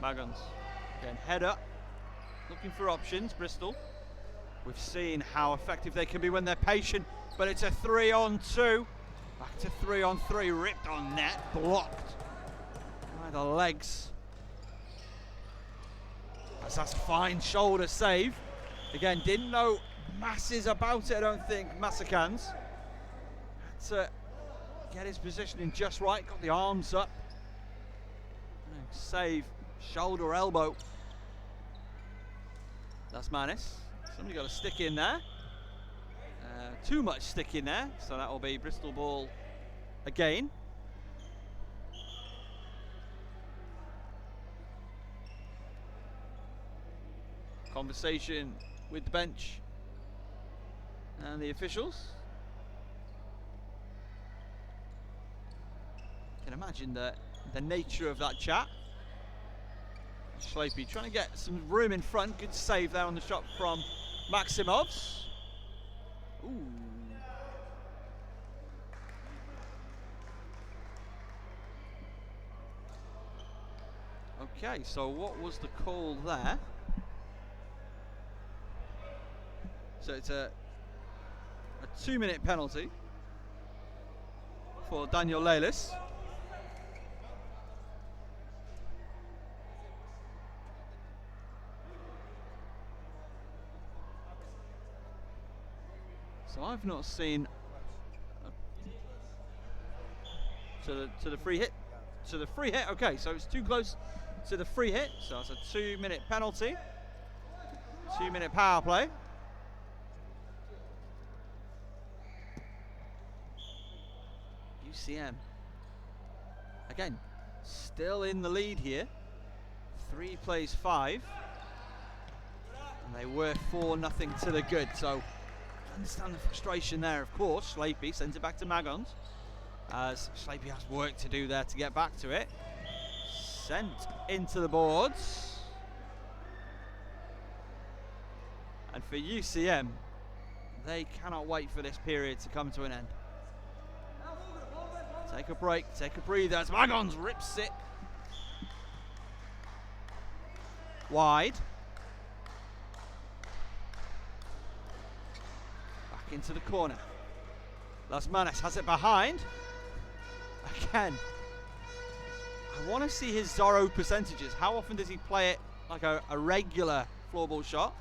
Magons, again, head up, looking for options, Bristol. We've seen how effective they can be when they're patient, but it's a 3-on-2. Back to 3-on-3, ripped on net, blocked by the legs. That's a fine shoulder save. Again, didn't know masses about it, I don't think, Masikans. Had to get his positioning just right, got the arms up. Save, shoulder, elbow. That's Manis. Somebody got a stick in there. Too much stick in there, so that will be Bristol ball again. Conversation with the bench and the officials. Can imagine the nature of that chat. Schleipy trying to get some room in front. Good save there on the shot from Maximovs. Ooh. Okay, so what was the call there? So it's a 2-minute penalty for Daniel Lelis. So I've not seen to the free hit. To the free hit. Okay, so it's too close to the free hit. So it's a 2-minute penalty. 2-minute power play. UCM again, still in the lead here. 3 plays 5, and they were 4-0 to the good. So I understand the frustration there, of course. Slapey sends it back to Magons, as Slapey has work to do there to get back to it. Sent into the boards, and for UCM, they cannot wait for this period to come to an end. Take a break, take a breather as Magons rips it wide. Back into the corner. Las Manes has it behind. Again, I want to see his Zoro percentages. How often does he play it like a regular floorball shot?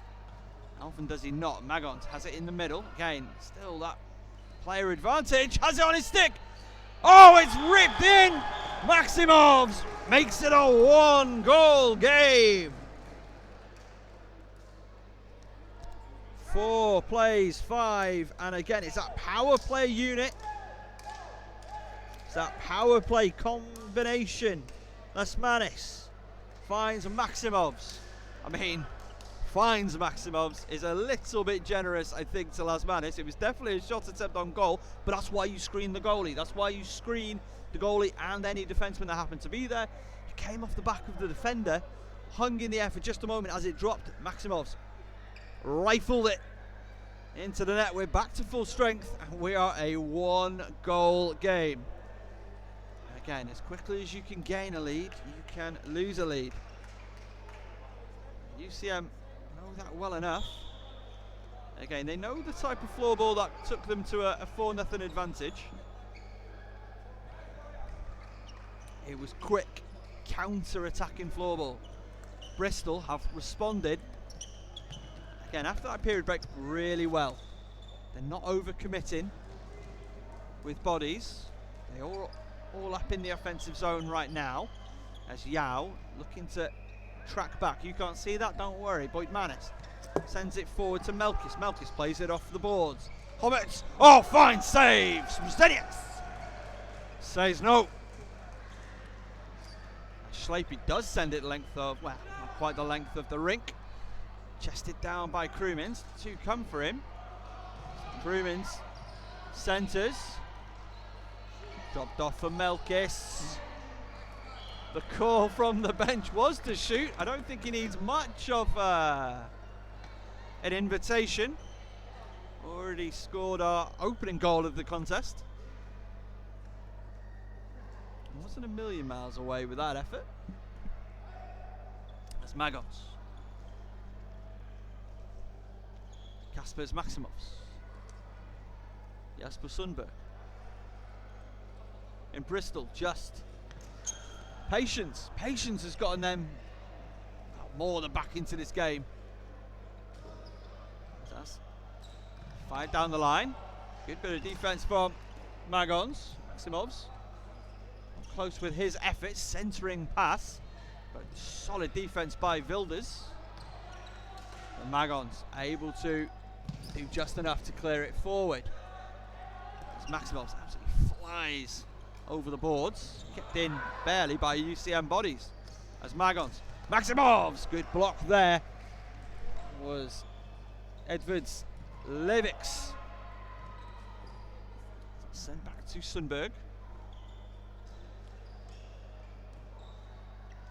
How often does he not? Magons has it in the middle. Again, still that player advantage. Has it on his stick. Oh, it's ripped in. Maximov makes it a 1-goal game. 4 plays 5, and again, it's that power play unit. It's that power play combination. Las Manes finds Maximovs. I mean, finds Maximovs is a little bit generous, I think, to Las Manes. It was definitely a shot attempt on goal, but that's why you screen the goalie. That's why you screen the goalie and any defenseman that happened to be there. It came off the back of the defender, hung in the air for just a moment as it dropped. Maximovs rifled it into the net. We're back to full strength, and we are a 1-goal game. Again, as quickly as you can gain a lead, you can lose a lead. UCM know that well enough. Again, they know the type of floorball that took them to a 4-0 advantage. It was quick, counter-attacking floorball. Bristol have responded, again, after that period break, really well. They're not over-committing with bodies. They all up in the offensive zone right now, as Yao looking to track back. You can't see that, don't worry. Boyd Manis sends it forward to Melkis. Melkis plays it off the boards. Hodges, oh, fine save from Stenius. Says no. Slapey does send it length of, well, not quite the length of the rink. Chested down by Krumins. 2 come for him. Krumins centres. Dropped off for Melkis. The call from the bench was to shoot. I don't think he needs much of an invitation. Already scored our opening goal of the contest. Wasn't a million miles away with that effort. That's Magons. Kasper's Maximovs. Jasper Sundberg. In Bristol, just patience. Patience has gotten them more than back into this game. That's 5 down the line. Good bit of defense from Magons. Maximovs close with his efforts, centering pass, but solid defense by Wilders. And Magons able to do just enough to clear it forward. As Maximovs absolutely flies over the boards, kept in barely by UCM bodies. As Magons, Maximovs, good block there. Was Edwards Leviks. Sent back to Sundberg.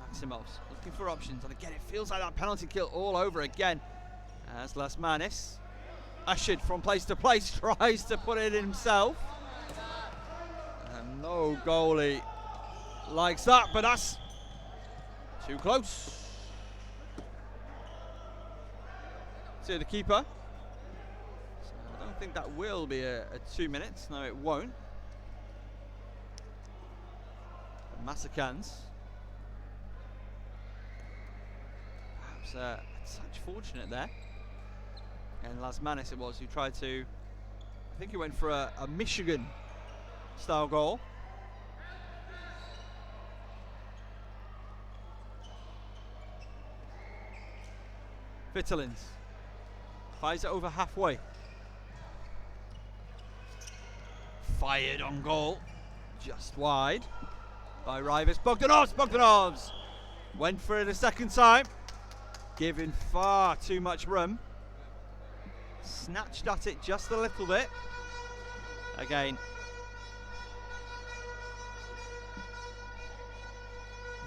Maximovs looking for options, and again it feels like that penalty kill all over again. As Las Manes, ushered from place to place, tries to put it in himself. And no goalie likes that, but that's too close to the keeper. So I don't think that will be a 2 minutes. No, it won't. Massacans. Perhaps a touch fortunate there. And Las Manes it was who tried to I think he went for a Michigan style goal. Vittelins fires it over halfway. Fired on goal, just wide by Rivas. Bogdanovs went for it a second time, giving far too much room. Snatched at it just a little bit. Again,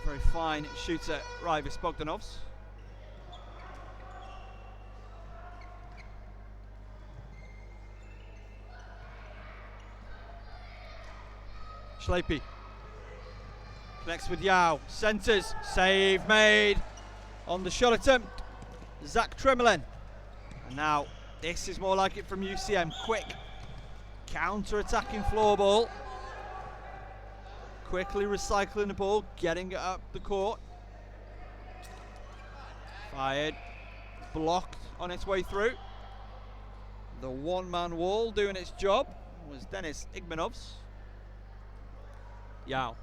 very fine shooter, Rivas Bogdanovs. Schleipy connects with Yao, centres, save made on the shot attempt, Zach Tremelin. And now this is more like it from UCM, quick counter-attacking floorball, quickly recycling the ball, getting it up the court. Fired, blocked on its way through. The one-man wall doing its job was Denis Igmanovs. Yao.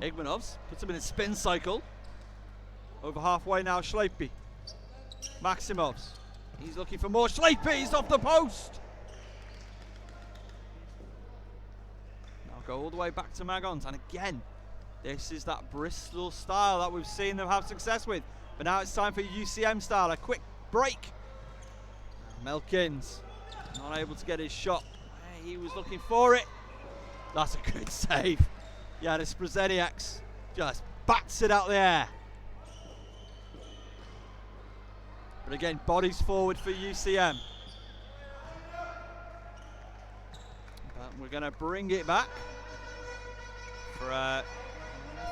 Igmanovs puts him in a spin cycle. Over halfway now, Schleipy. Maximovs. He's looking for more. Schleipy's off the post. Now go all the way back to Magons. And again, this is that Bristol style that we've seen them have success with. But now it's time for UCM style. A quick break. Melkins not able to get his shot. He was looking for it. That's a good save. Yeah, this Brezeniaks just bats it out the air. But again, bodies forward for UCM. But we're going to bring it back for I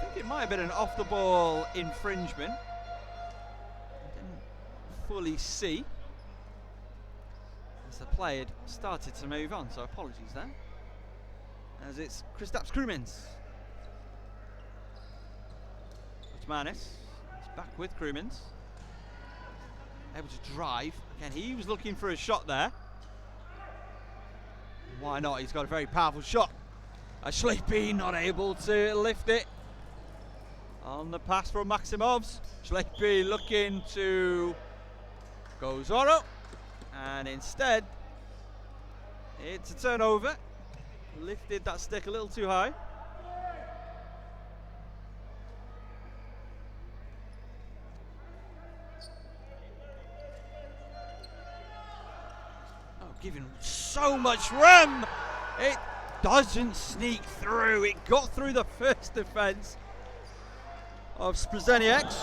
think it might have been an off-the-ball infringement. I didn't fully see, as the play had started to move on, so apologies there. As it's Kristaps Krumins. Manis is back with Krumins. Able to drive. Again, he was looking for a shot there. Why not? He's got a very powerful shot. Schleipy not able to lift it. On the pass from Maximovs. Schleipy looking to go Zoro. And instead, it's a turnover. Lifted that stick a little too high. Giving so much room. It doesn't sneak through. It got through the first defence of Brezeniaks,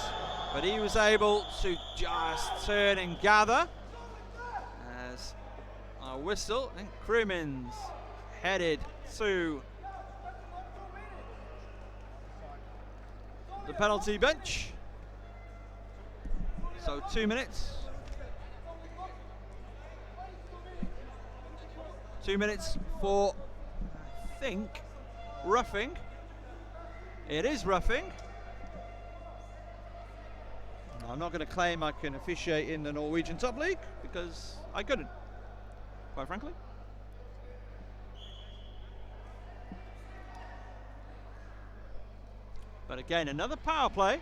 but he was able to just turn and gather. As a whistle, and Krumins headed to the penalty bench. So 2 minutes. 2 minutes for, I think, roughing. It is roughing. I'm not going to claim I can officiate in the Norwegian Top League, because I couldn't, quite frankly. But again, another power play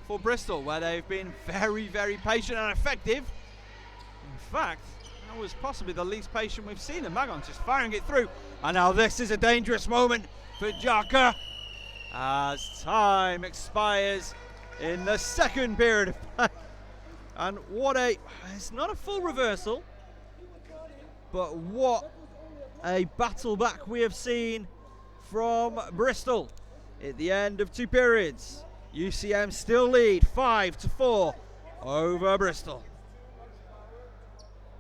for Bristol, where they've been very, very patient and effective. In fact, that was possibly the least patient we've seen. And Magons just firing it through. And now this is a dangerous moment for Jaka as time expires in the second period of play. And what it's not a full reversal, but what a battle back we have seen from Bristol at the end of 2 periods. UCM still lead 5-4 over Bristol.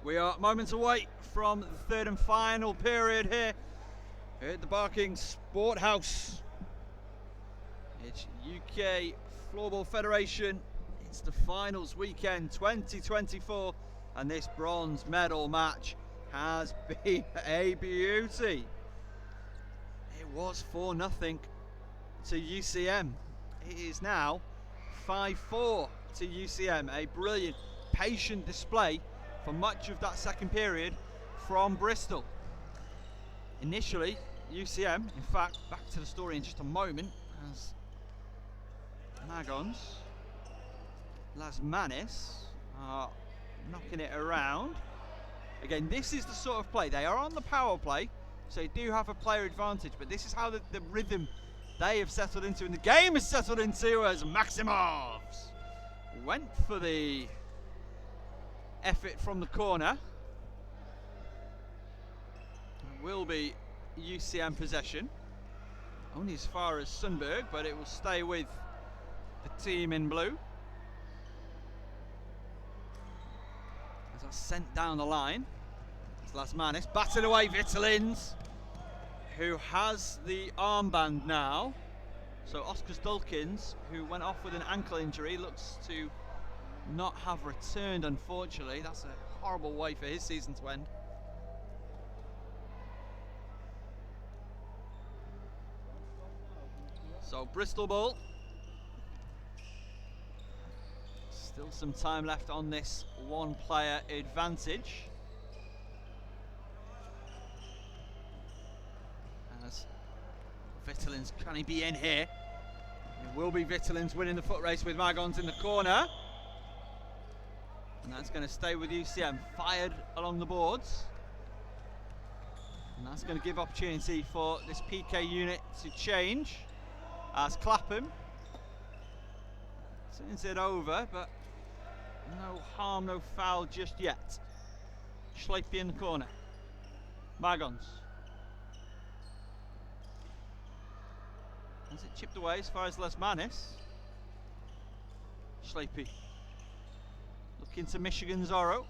We are moments away from the third and final period here at the Barking Sporthouse. It's UK Floorball Federation. It's the finals weekend 2024, and this bronze medal match has been a beauty. It was 4-0 to UCM. It is now 5-4 to UCM. A brilliant, patient display for much of that second period from Bristol. Initially, UCM, in fact, back to the story in just a moment, as Magons, Lasmanis are knocking it around. Again, this is the sort of play. They are on the power play, so they do have a player advantage, but this is how the rhythm they have settled into, and the game is settled into, as Maximovs went for the effort from the corner. It will be UCM possession, only as far as Sundberg, but it will stay with the team in blue. As that's sent down the line, it's Lasmanis, batted away Vittelins, who has the armband now. So Oscar Stulkins, who went off with an ankle injury, looks to not have returned, unfortunately. That's a horrible way for his season to end. So Bristol ball. Still some time left on this one player advantage. As Vittelins, can he be in here? It will be Vittelins winning the foot race with Magons in the corner. And that's going to stay with UCM, fired along the boards. And that's going to give opportunity for this PK unit to change. As Clapham turns it over, but no harm, no foul just yet. Schleipy in the corner. Magons. Has it chipped away as far as Lasmanis? Schleipy. Looking to Michigan Zoro.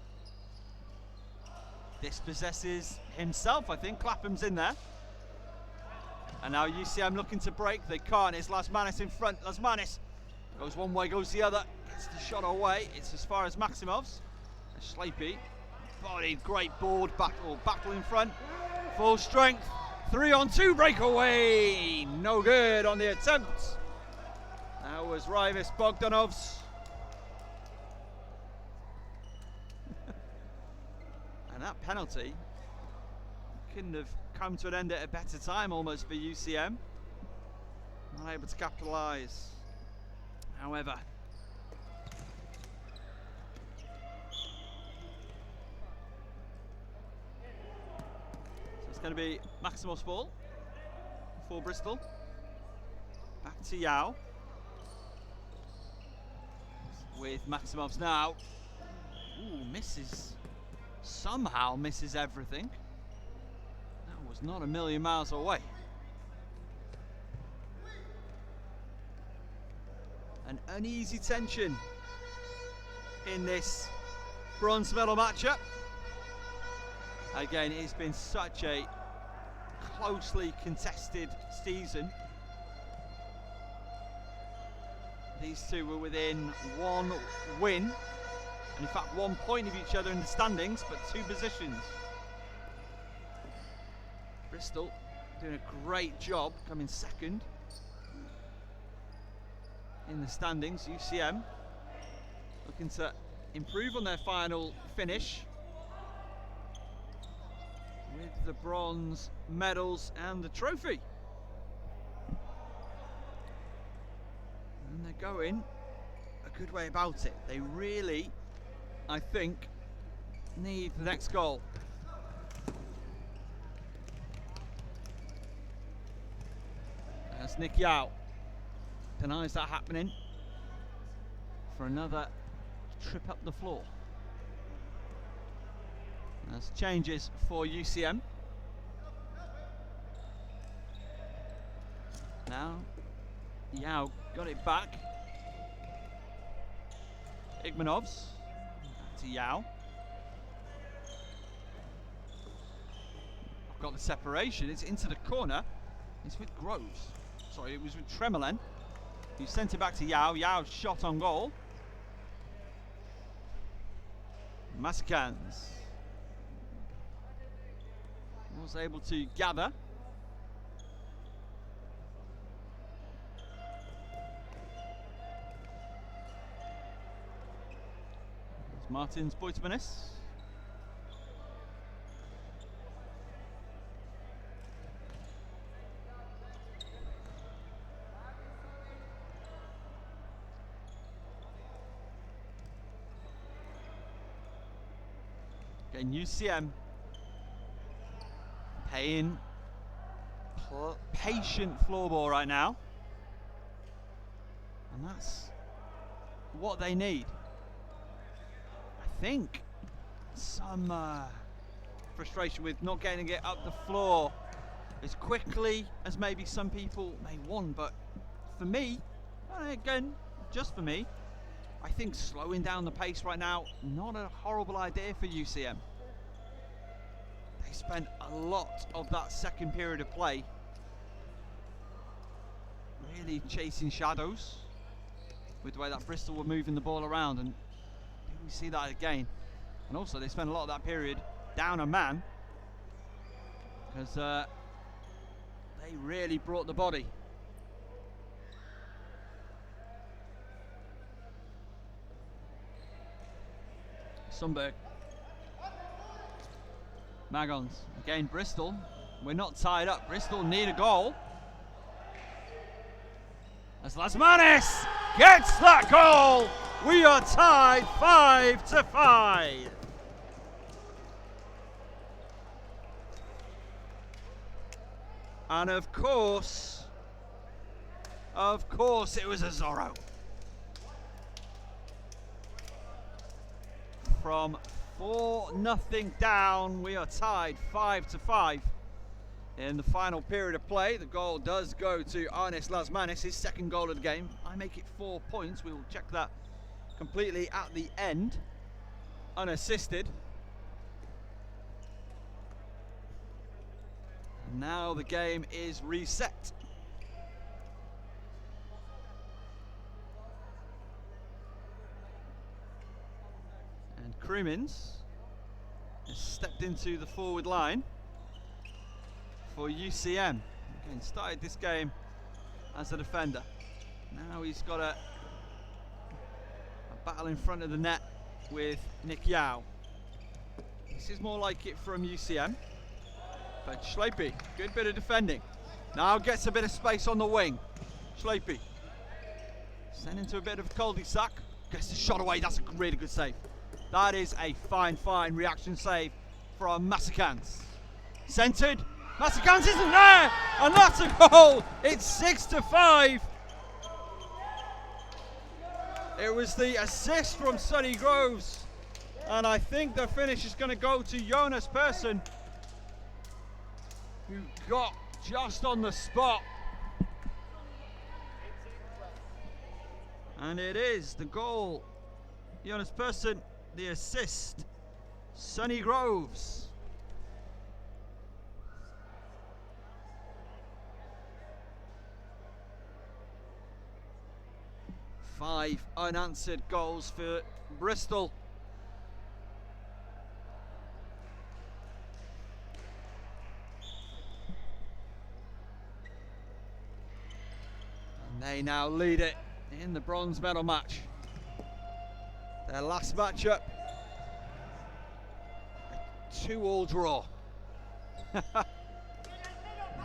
Dispossesses himself, I think. Clapham's in there. And now UCM looking to break. They can't. It's Lasmanis in front. Lasmanis goes one way, goes the other. Gets the shot away. It's as far as Maximov's. And Schleipy bodied. Great board battle in front. Full strength. 3-on-2 breakaway. No good on the attempt. That was Raivis Bogdanov's. And that penalty couldn't have come to an end at a better time almost for UCM. Not able to capitalise. However, so it's going to be Maximov's ball for Bristol. Back to Yao. With Maximov's now. Ooh, misses. Somehow misses everything. That was not a million miles away. An uneasy tension in this bronze medal matchup. Again, it's been such a closely contested season. These two were within one win, and in fact 1 point of each other in the standings, but 2 positions. Bristol doing a great job, coming second in the standings. UCM looking to improve on their final finish with the bronze medals and the trophy. And they're going a good way about it. They really, I think, need the next goal. As Nick Yao denies that happening for another trip up the floor. As changes for UCM. Now Yao got it back. Igmanovs back to Yao. I've got the separation. It's into the corner. It's with Groves. Sorry, it was with Tremelin. He sent it back to Yao. Yao shot on goal. Masikans was able to gather. Martins Boitmanis. Again, UCM paying patient floorball right now, and that's what they need. I think some frustration with not getting it up the floor as quickly as maybe some people may want, but for me, again, just for me, I think slowing down the pace right now, not a horrible idea for UCM. They spent a lot of that second period of play really chasing shadows with the way that Bristol were moving the ball around, and we see that again. And also they spent a lot of that period down a man because they really brought the body. Sundberg. Magons. Again, Bristol. We're not tied up. Bristol need a goal. As Lasmanis gets that goal, we are tied 5-5. And of course it was a Zoro. From 4-0 down, we are tied 5-5 in the final period of play. The goal does go to Arnis Lasmanis, his second goal of the game. I make it 4 points. We will check that completely at the end, unassisted. And now the game is reset. Cremins has stepped into the forward line for UCM. Again, started this game as a defender. Now he's got a battle in front of the net with Nick Yao. This is more like it from UCM. But Schleipy, good bit of defending. Now gets a bit of space on the wing. Schleipy sent into a bit of a cul-de-sac. Gets the shot away. That's a really good save. That is a fine reaction save from Massacans. Centered. Massacans isn't there, and that's a goal. It's 6-5. It was the assist from Sonny Groves, and I think the finish is going to go to Jonas Persson, who got just on the spot. And it is the goal. Jonas Persson. The assist, Sonny Groves. Five unanswered goals for Bristol. And they now lead it in the bronze medal match. Their last matchup, a 2-2 draw.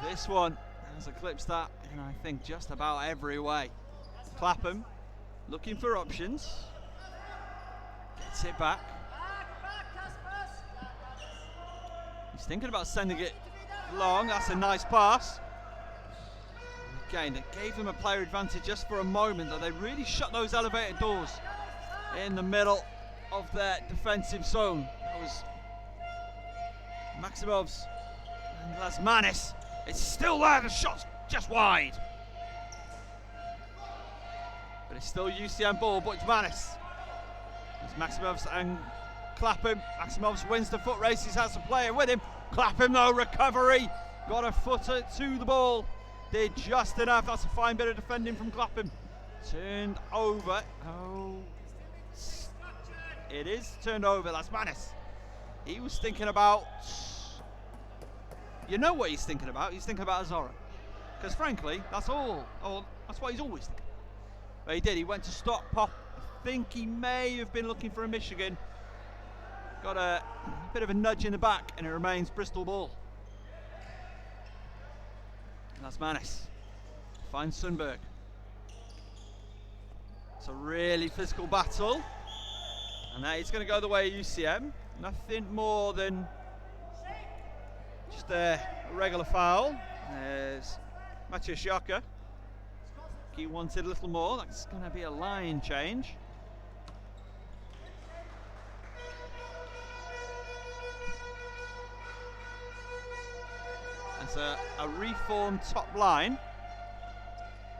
This one has eclipsed that in, I think, just about every way. Clapham looking for options, gets it back. He's thinking about sending it long. That's a nice pass. Again, it gave them a player advantage just for a moment, though they really shut those elevated doors in the middle of their defensive zone. That was Maximov's and Lasmanis. It's still there, the shot's just wide. But it's still UCM ball, but it's Manis. It's Maximov's and Clapham. Maximov's wins the foot race, he has a player with him. Clapham though, recovery. Got a footer to the ball. Did just enough, that's a fine bit of defending from Clapham. Turned over, it is turned over, Lasmanis. He was thinking about, you know what he's thinking about? He's thinking about Zoro. Because frankly, that's that's what he's always thinking. But he did, he went to stop pop. I think he may have been looking for a Michigan. got a bit of a nudge in the back, and it remains Bristol ball. And that's Manis. Finds Sundberg. It's a really physical battle, and that is going to go the way of UCM. Nothing more than just a regular foul. There's Maciej Jaka. He wanted a little more. That's going to be a line change. It's a reformed top line.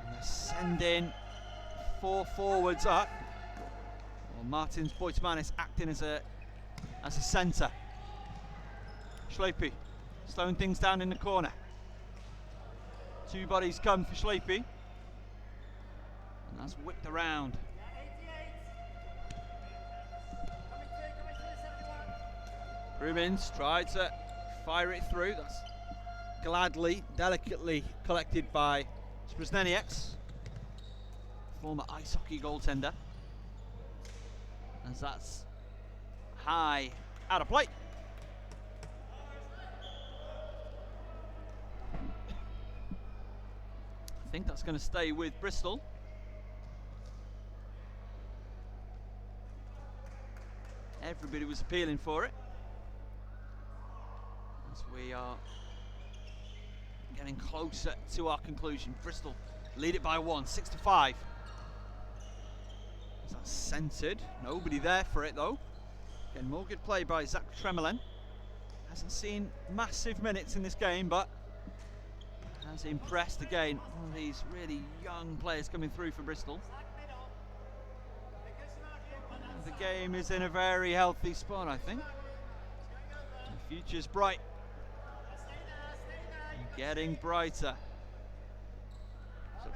And they're sending 4 forwards up. Well, Martins Boitmanis acting as a centre. Schleipy slowing things down in the corner. 2 bodies come for Schleipy. And that's whipped around. Rubins tried to fire it through. That's gladly, delicately collected by Sprznenieks, former ice hockey goaltender. As that's high out of play. I think that's going to stay with Bristol. Everybody was appealing for it. As we are getting closer to our conclusion. Bristol lead it by 1, 6-5. That's centred. Nobody there for it though. Again, more good play by Zach Tremelin. Hasn't seen massive minutes in this game, but has impressed again. One of these really young players coming through for Bristol. The game is in a very healthy spot, I think. The future's bright. Getting brighter. So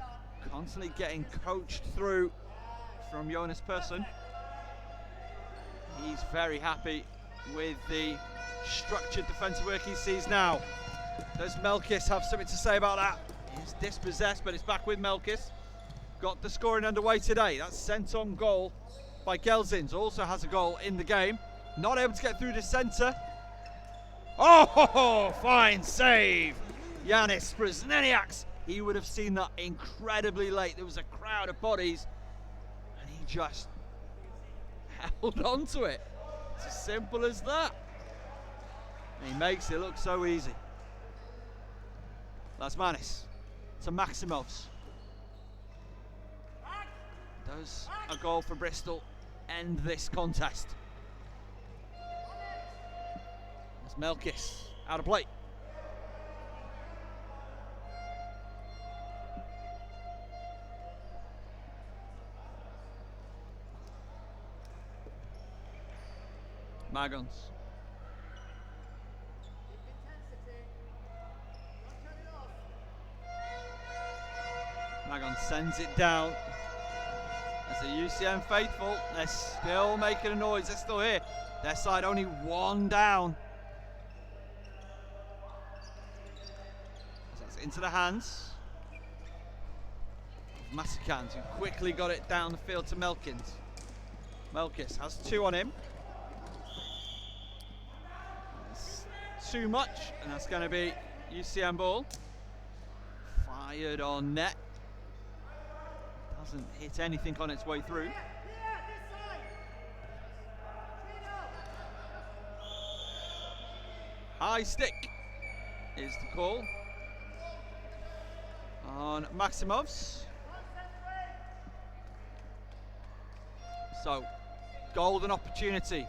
constantly getting coached through from Jonas Persson. He's very happy with the structured defensive work he sees now. Does Melkis have something to say about that? He's dispossessed, but it's back with Melkis. Got the scoring underway today. That's sent on goal by Gelsins. Also has a goal in the game. Not able to get through the centre. Oh, fine save. Yanis Sprznenieks. He would have seen that incredibly late. There was a crowd of bodies, and he just held on to it. It's as simple as that. And he makes it look so easy. That's Manis to Maximovs. Does a goal for Bristol end this contest? That's Melkis out of play. Magons. Magon sends it down. As the UCM faithful, they're still making a noise. They're still here. Their side only 1 down. So that's into the hands of Masikans, who quickly got it down the field to Melkins. Melkis has 2 on him. That's too much, and that's going to be UCM ball. Fired on net. Doesn't hit anything on its way through. High stick is the call on Maximovs. So, golden opportunity.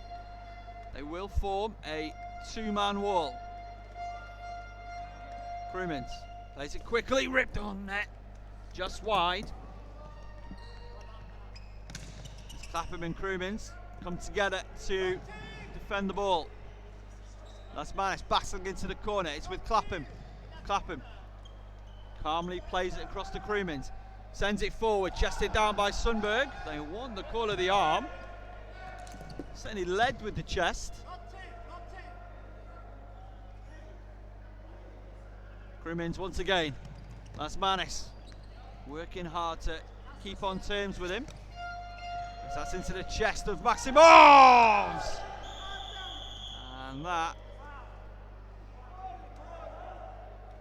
They will form a 2-man wall. Krumins plays it quickly, ripped on net, just wide. Clapham and Krumins come together to defend the ball. That's Manis battling into the corner. It's with Clapham. Clapham calmly plays it across to Krumins. Sends it forward, chested down by Sundberg. They won the call of the arm. Certainly led with the chest. Krumins once again. That's Manis working hard to keep on terms with him. That's into the chest of Maximov. And that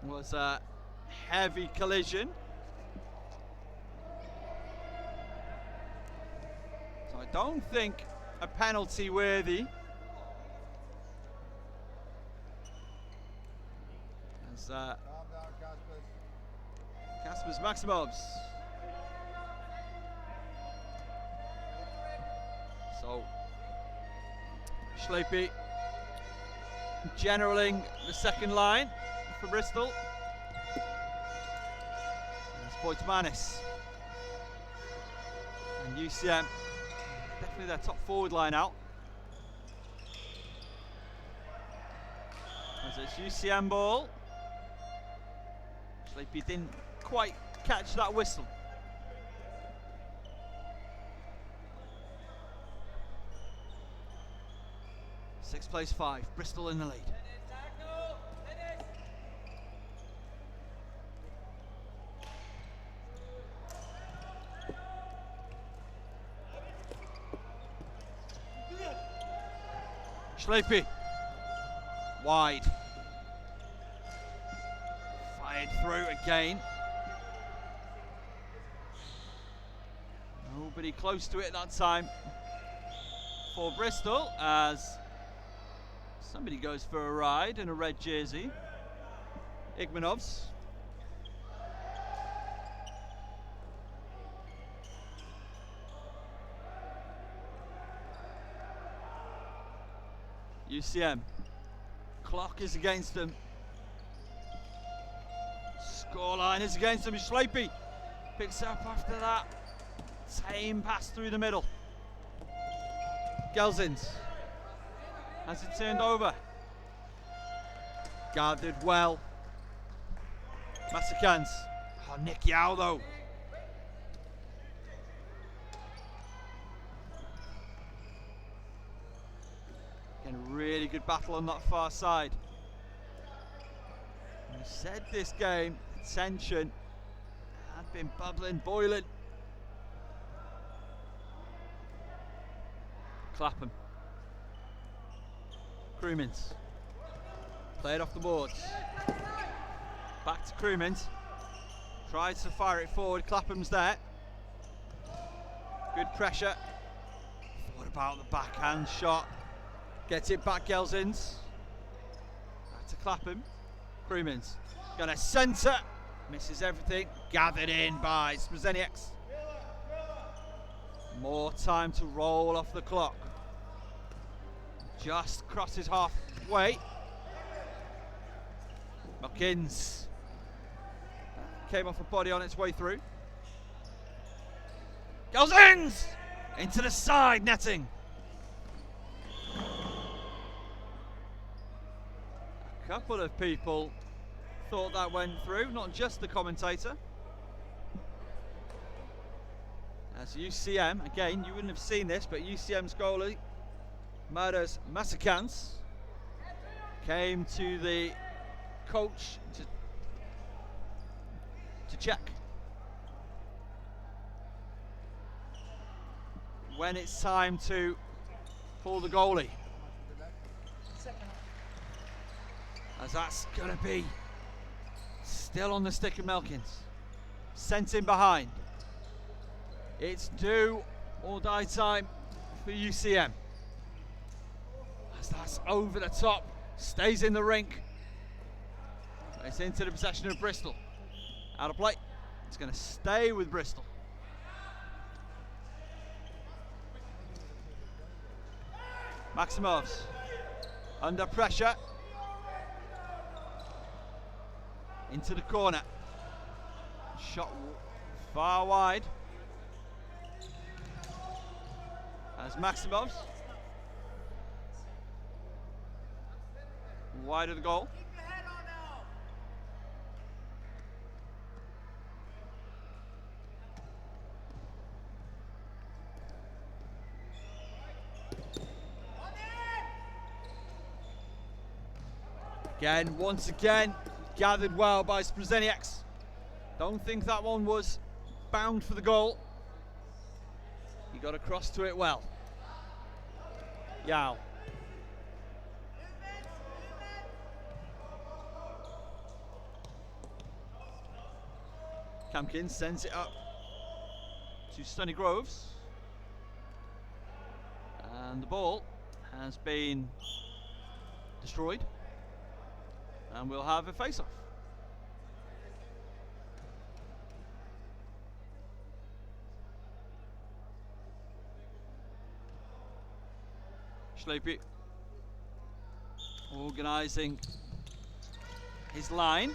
was a heavy collision. So I don't think a penalty worthy. As Kasper's Maximovs. So Schlepe generaling the second line for Bristol. That's Boitmanis. And UCM, definitely their top forward line out. As it's UCM ball. Schlepe didn't quite catch that whistle. Six plays five, Bristol in the lead. Schlepe, wide. Fired through again. Nobody close to it that time for Bristol, as somebody goes for a ride in a red jersey. Igmanovs. UCM. Clock is against them. Scoreline is against them. Schlepe picks up after that. Same pass through the middle. Gelsins has it turned over. Gathered well. Massacans. Oh, Nick Yao though. Again, really good battle on that far side. We said this game, the tension had been bubbling, boiling. Clapham. Crewmans. Play it off the boards. Back to Crewmans. Tries to fire it forward. Clapham's there. Good pressure. What about the backhand shot? Gets it back, Gelsins. Back to Clapham. Crewmans. Gonna centre. Misses everything. Gathered in by Sprzenieks. More time to roll off the clock. Just crosses halfway. Muckins. Came off a body on its way through. Gelsins! Into the side netting. A couple of people thought that went through, not just the commentator. As UCM, again, you wouldn't have seen this, but UCM's goalie, Maras Massacans, came to the coach to check when it's time to pull the goalie. As that's going to be still on the stick of Melkins. Sent in behind. It's do or die time for UCM. As that's over the top, stays in the rink. It's into the possession of Bristol. Out of play. It's going to stay with Bristol. Maximovs under pressure. Into the corner. Shot far wide. As Maximovs. Wide of the goal. Again, once again, gathered well by Sprzenieks. Don't think that one was bound for the goal. He got across to it well. Yao. Campkins sends it up to Stunny Groves. And the ball has been destroyed. And we'll have a face-off. Schlepe organising his line.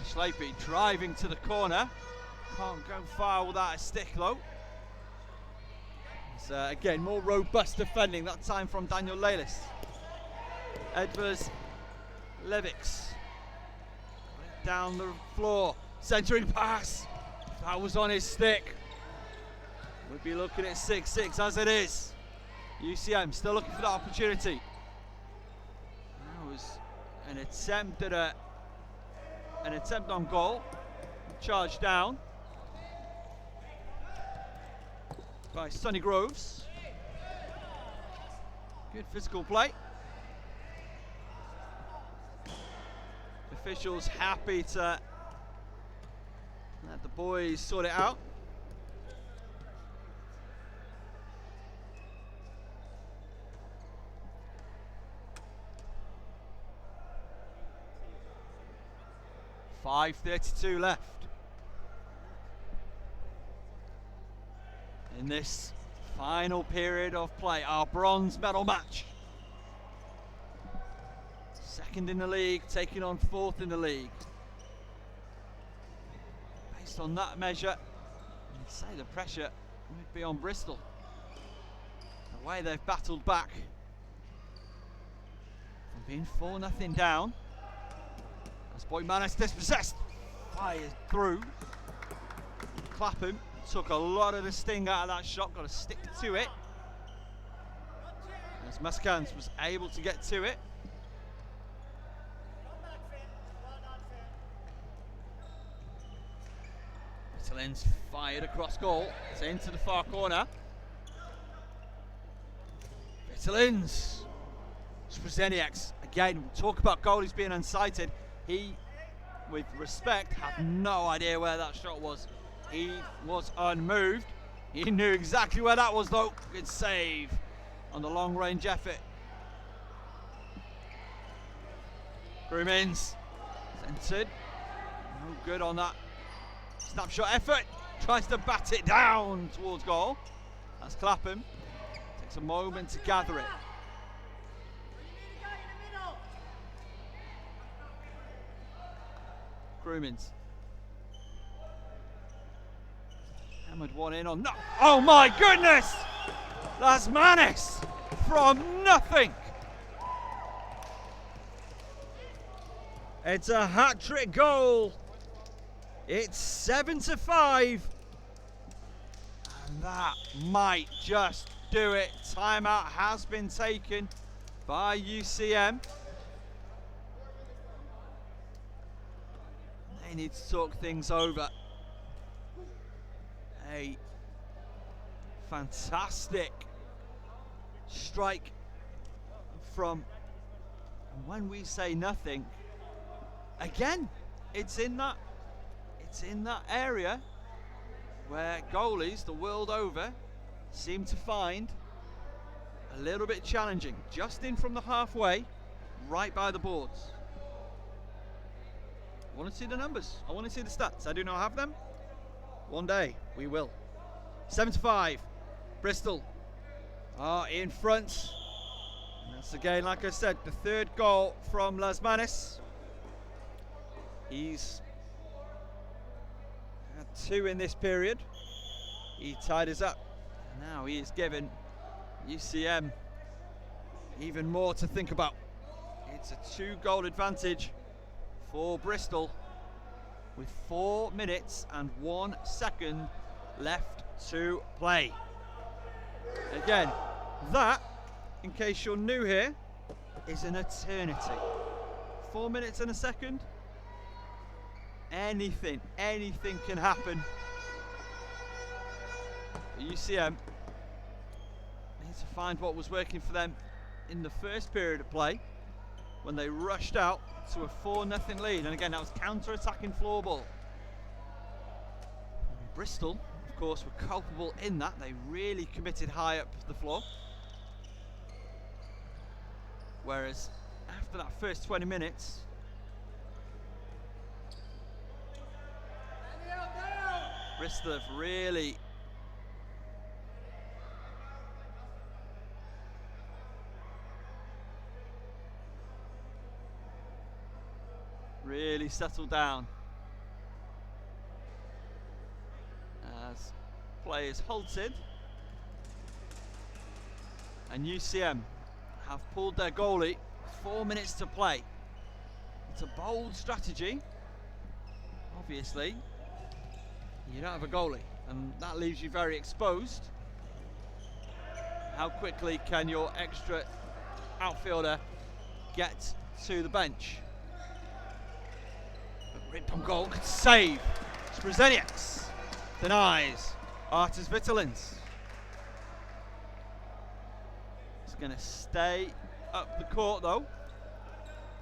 Schlepe driving to the corner. Can't go far without a stick though. It's again more robust defending, that time from Daniel Lelis. Edvards Leviks down the floor, centering pass. That was on his stick. We'd be looking at 6-6 as it is. UCM still looking for that opportunity. That was an attempt at an attempt on goal. Charge down by Sonny Groves. Good physical play. Officials happy to let the boys sort it out. .5:32 left in this final period of play, our bronze medal match. Second in the league, taking on fourth in the league. Based on that measure, I'd say the pressure would be on Bristol. The way they've battled back from being 4-0 down. As Boymanis dispossessed, fires through. Clapham took a lot of the sting out of that shot, got to stick to it. As Maskans was able to get to it. Vitaline's fired across goal. It's into the far corner. Vitaline's Sprzeniaks. Again, talk about goalies being unsighted. He, with respect, had no idea where that shot was. He was unmoved. He knew exactly where that was though. Good save on the long range effort. Groomins centered. No good on that snapshot effort. Tries to bat it down towards goal. That's Clapham. Takes a moment to gather it. Groomins. Hammered one in on. No. Oh my goodness! Lasmanis from nothing. It's a hat-trick goal. It's 7-5. And that might just do it. Timeout has been taken by UCM. They need to talk things over. A fantastic strike from, and when we say nothing, again, it's in that area where goalies the world over seem to find a little bit challenging. Just in from the halfway, right by the boards. I want to see the numbers. I want to see the stats. I do not have them. One day we will. 7-5. Bristol are in front. And that's again, like I said, the third goal from Lasmanis. He's had 2 in this period. He tied us up. Now he is given UCM even more to think about. It's a 2-goal advantage for Bristol with 4 minutes and 1 second left to play. Again, that, in case you're new here, is an eternity. 4 minutes and a second. Anything can happen. The UCM need to find what was working for them in the first period of play when they rushed out to a 4-0 lead, and again that was counter-attacking floorball. Bristol, of course, were culpable in that. They really committed high up the floor. Whereas after that first 20 minutes, Bristol have really settled down as players halted, and UCM have pulled their goalie. 4 minutes to play. It's a bold strategy. Obviously, you don't have a goalie, and that leaves you very exposed. How quickly can your extra outfielder get to the bench? Rip on goal, good save. Sprzeniaks denies. Artis Vitalins. He's going to stay up the court though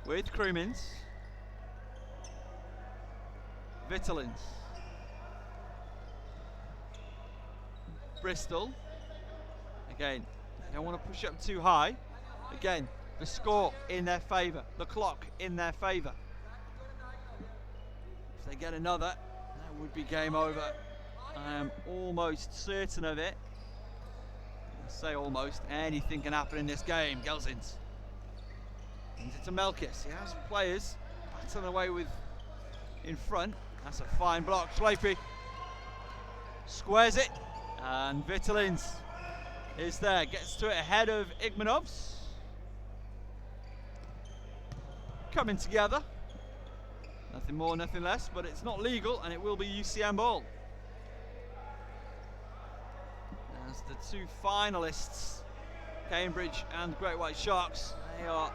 with Krumins. Vitalins. Bristol. Again, they don't want to push up too high. Again, the score in their favour, the clock in their favour. If they get another, that would be game over. I am almost certain of it. I say almost, anything can happen in this game. Gelsins. And it's to Melkis. He has players battling away with in front. That's a fine block. Schleify squares it, and Vitalins is there. Gets to it ahead of Igmanovs. Coming together. Nothing more, nothing less, but it's not legal, and it will be UCM ball. As the two finalists, Cambridge and Great White Sharks, they are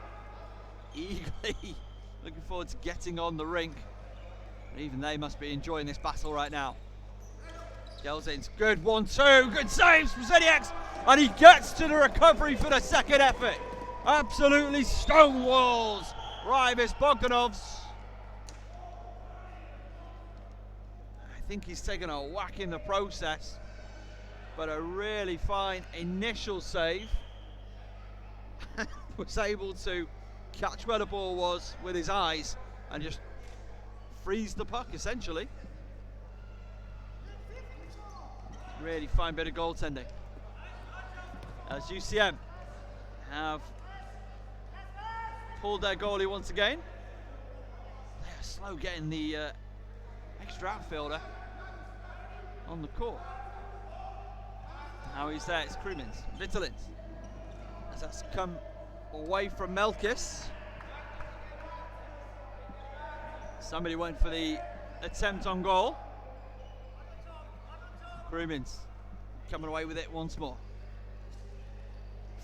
eagerly looking forward to getting on the rink. And even they must be enjoying this battle right now. Gelsins, good 1-2, good saves from Zeniaks, and he gets to the recovery for the second effort. Absolutely stonewalls Rybis Bogdanovs. I think he's taken a whack in the process, but a really fine initial save. Was able to catch where the ball was with his eyes and just freeze the puck essentially. Really fine bit of goaltending as UCM have pulled their goalie once again. They are slow getting the extra outfielder on the court. Now he's there, it's Krumins. Vitalins, as that's come away from Melkis. Somebody went for the attempt on goal. Krumins coming away with it once more.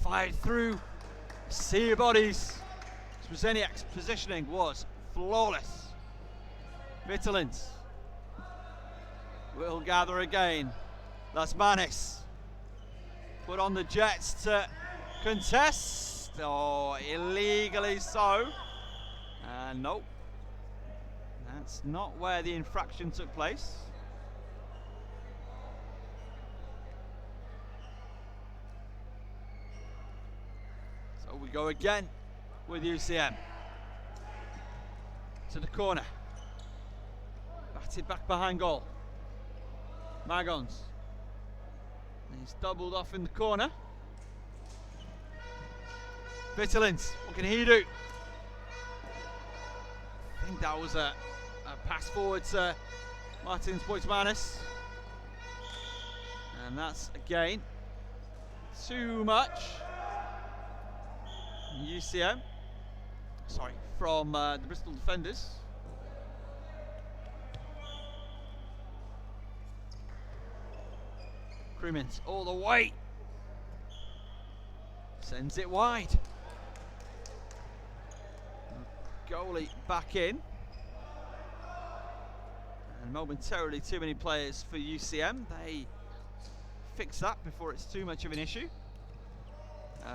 Fired through. Sea of bodies. Sprzeniak's positioning was flawless. Vitalins will gather again. Lasmanis put on the Jets to contest. Oh, illegally so. And nope. That's not where the infraction took place. So we go again with UCM. To the corner. Batted back behind goal. Magons. He's doubled off in the corner. Vitalins, what can he do? I think that was a pass forward to Martins Boitmanis. And that's again too much. UCM, sorry, from the Bristol defenders. Krumins all the way. Sends it wide. Goalie back in. And momentarily too many players for UCM. They fix that before it's too much of an issue.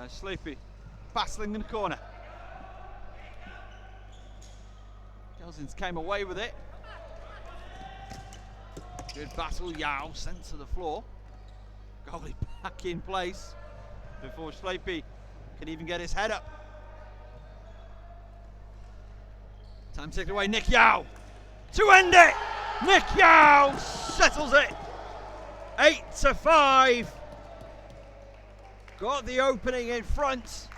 Sleepy battling in the corner. Gelsins came away with it. Good battle, Yao sent to the floor. Goalie back in place before Schleipy can even get his head up. Time taken away, Nick Yao to end it. Nick Yao settles it. 8-5. Got the opening in front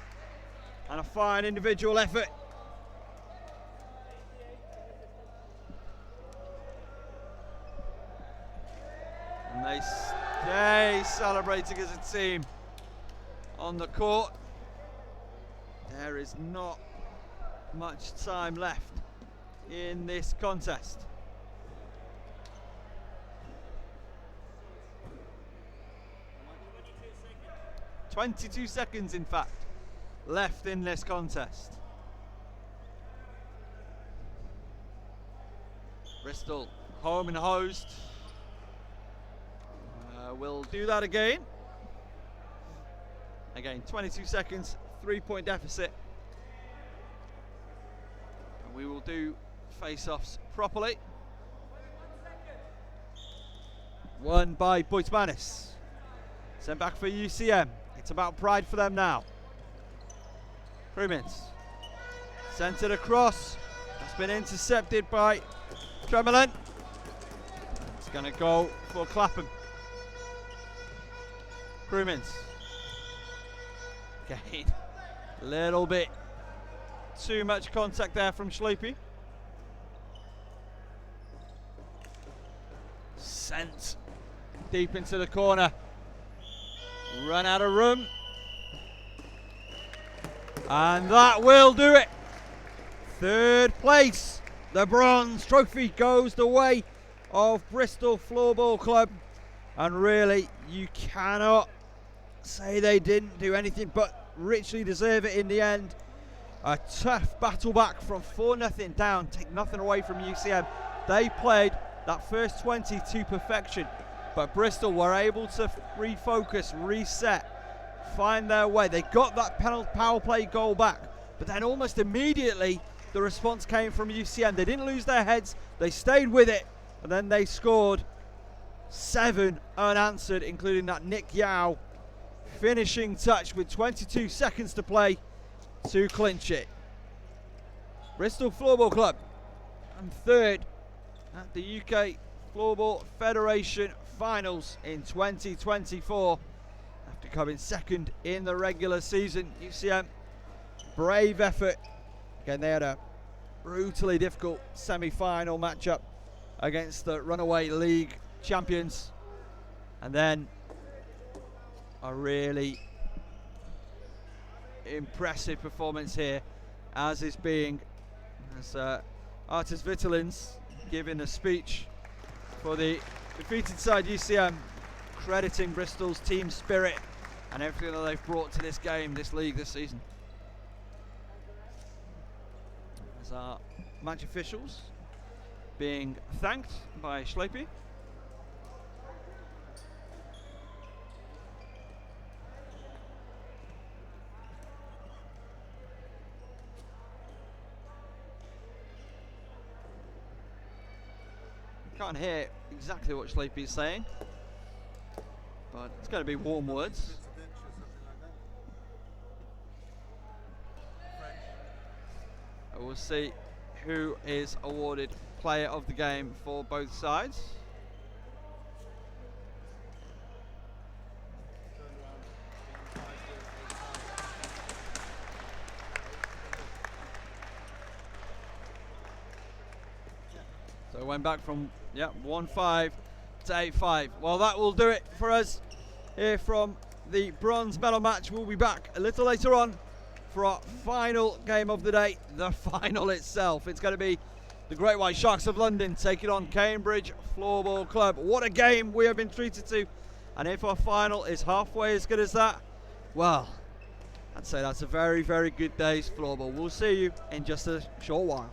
and a fine individual effort. And they stay celebrating as a team on the court. There is not much time left in this contest. "22 seconds, in fact, left in this contest. Bristol, home and host, will do that again. Again, 22 seconds, 3-point deficit. And we will do face-offs properly. Won by Boitmanis. Sent back for UCM. It's about pride for them now. Krumins. Centered across. That's been intercepted by Tremelin. It's going to go for Clapham. Krumins. Again, a little bit too much contact there from Schleipy. Sent deep into the corner. Run out of room. And that will do it. Third place. The bronze trophy goes the way of Bristol Floorball Club. And really, you cannot say they didn't do anything but richly deserve it in the end. A tough battle back from 4-0 down. Take nothing away from UCM. They played that first 20 to perfection. But Bristol were able to refocus, reset, find their way. They got that penalty power play goal back. But then almost immediately, the response came from UCM. They didn't lose their heads. They stayed with it. And then they scored 7 unanswered, including that Nick Yao finishing touch with 22 seconds to play to clinch it. Bristol Floorball Club and third at the UK Floorball Federation Finals in 2024 after coming second in the regular season. UCM, brave effort. Again, they had a brutally difficult semi-final matchup against the runaway league champions, and then a really impressive performance here, as is being Artis Vitalins giving a speech for the defeated side UCM, crediting Bristol's team spirit and everything that they've brought to this game, this league, this season. As our match officials being thanked by Schleipy. Can't hear exactly what Schleipy is saying, but it's going to be warm words. We'll see who is awarded player of the game for both sides. So it went back from 1-5 to 8-5. Well, that will do it for us here from the bronze medal match. We'll be back a little later on for our final game of the day, the final itself. It's going to be the Great White Sharks of London taking on Cambridge Floorball Club. What a game we have been treated to. And if our final is halfway as good as that, well, I'd say that's a very, very good day's floorball. We'll see you in just a short while.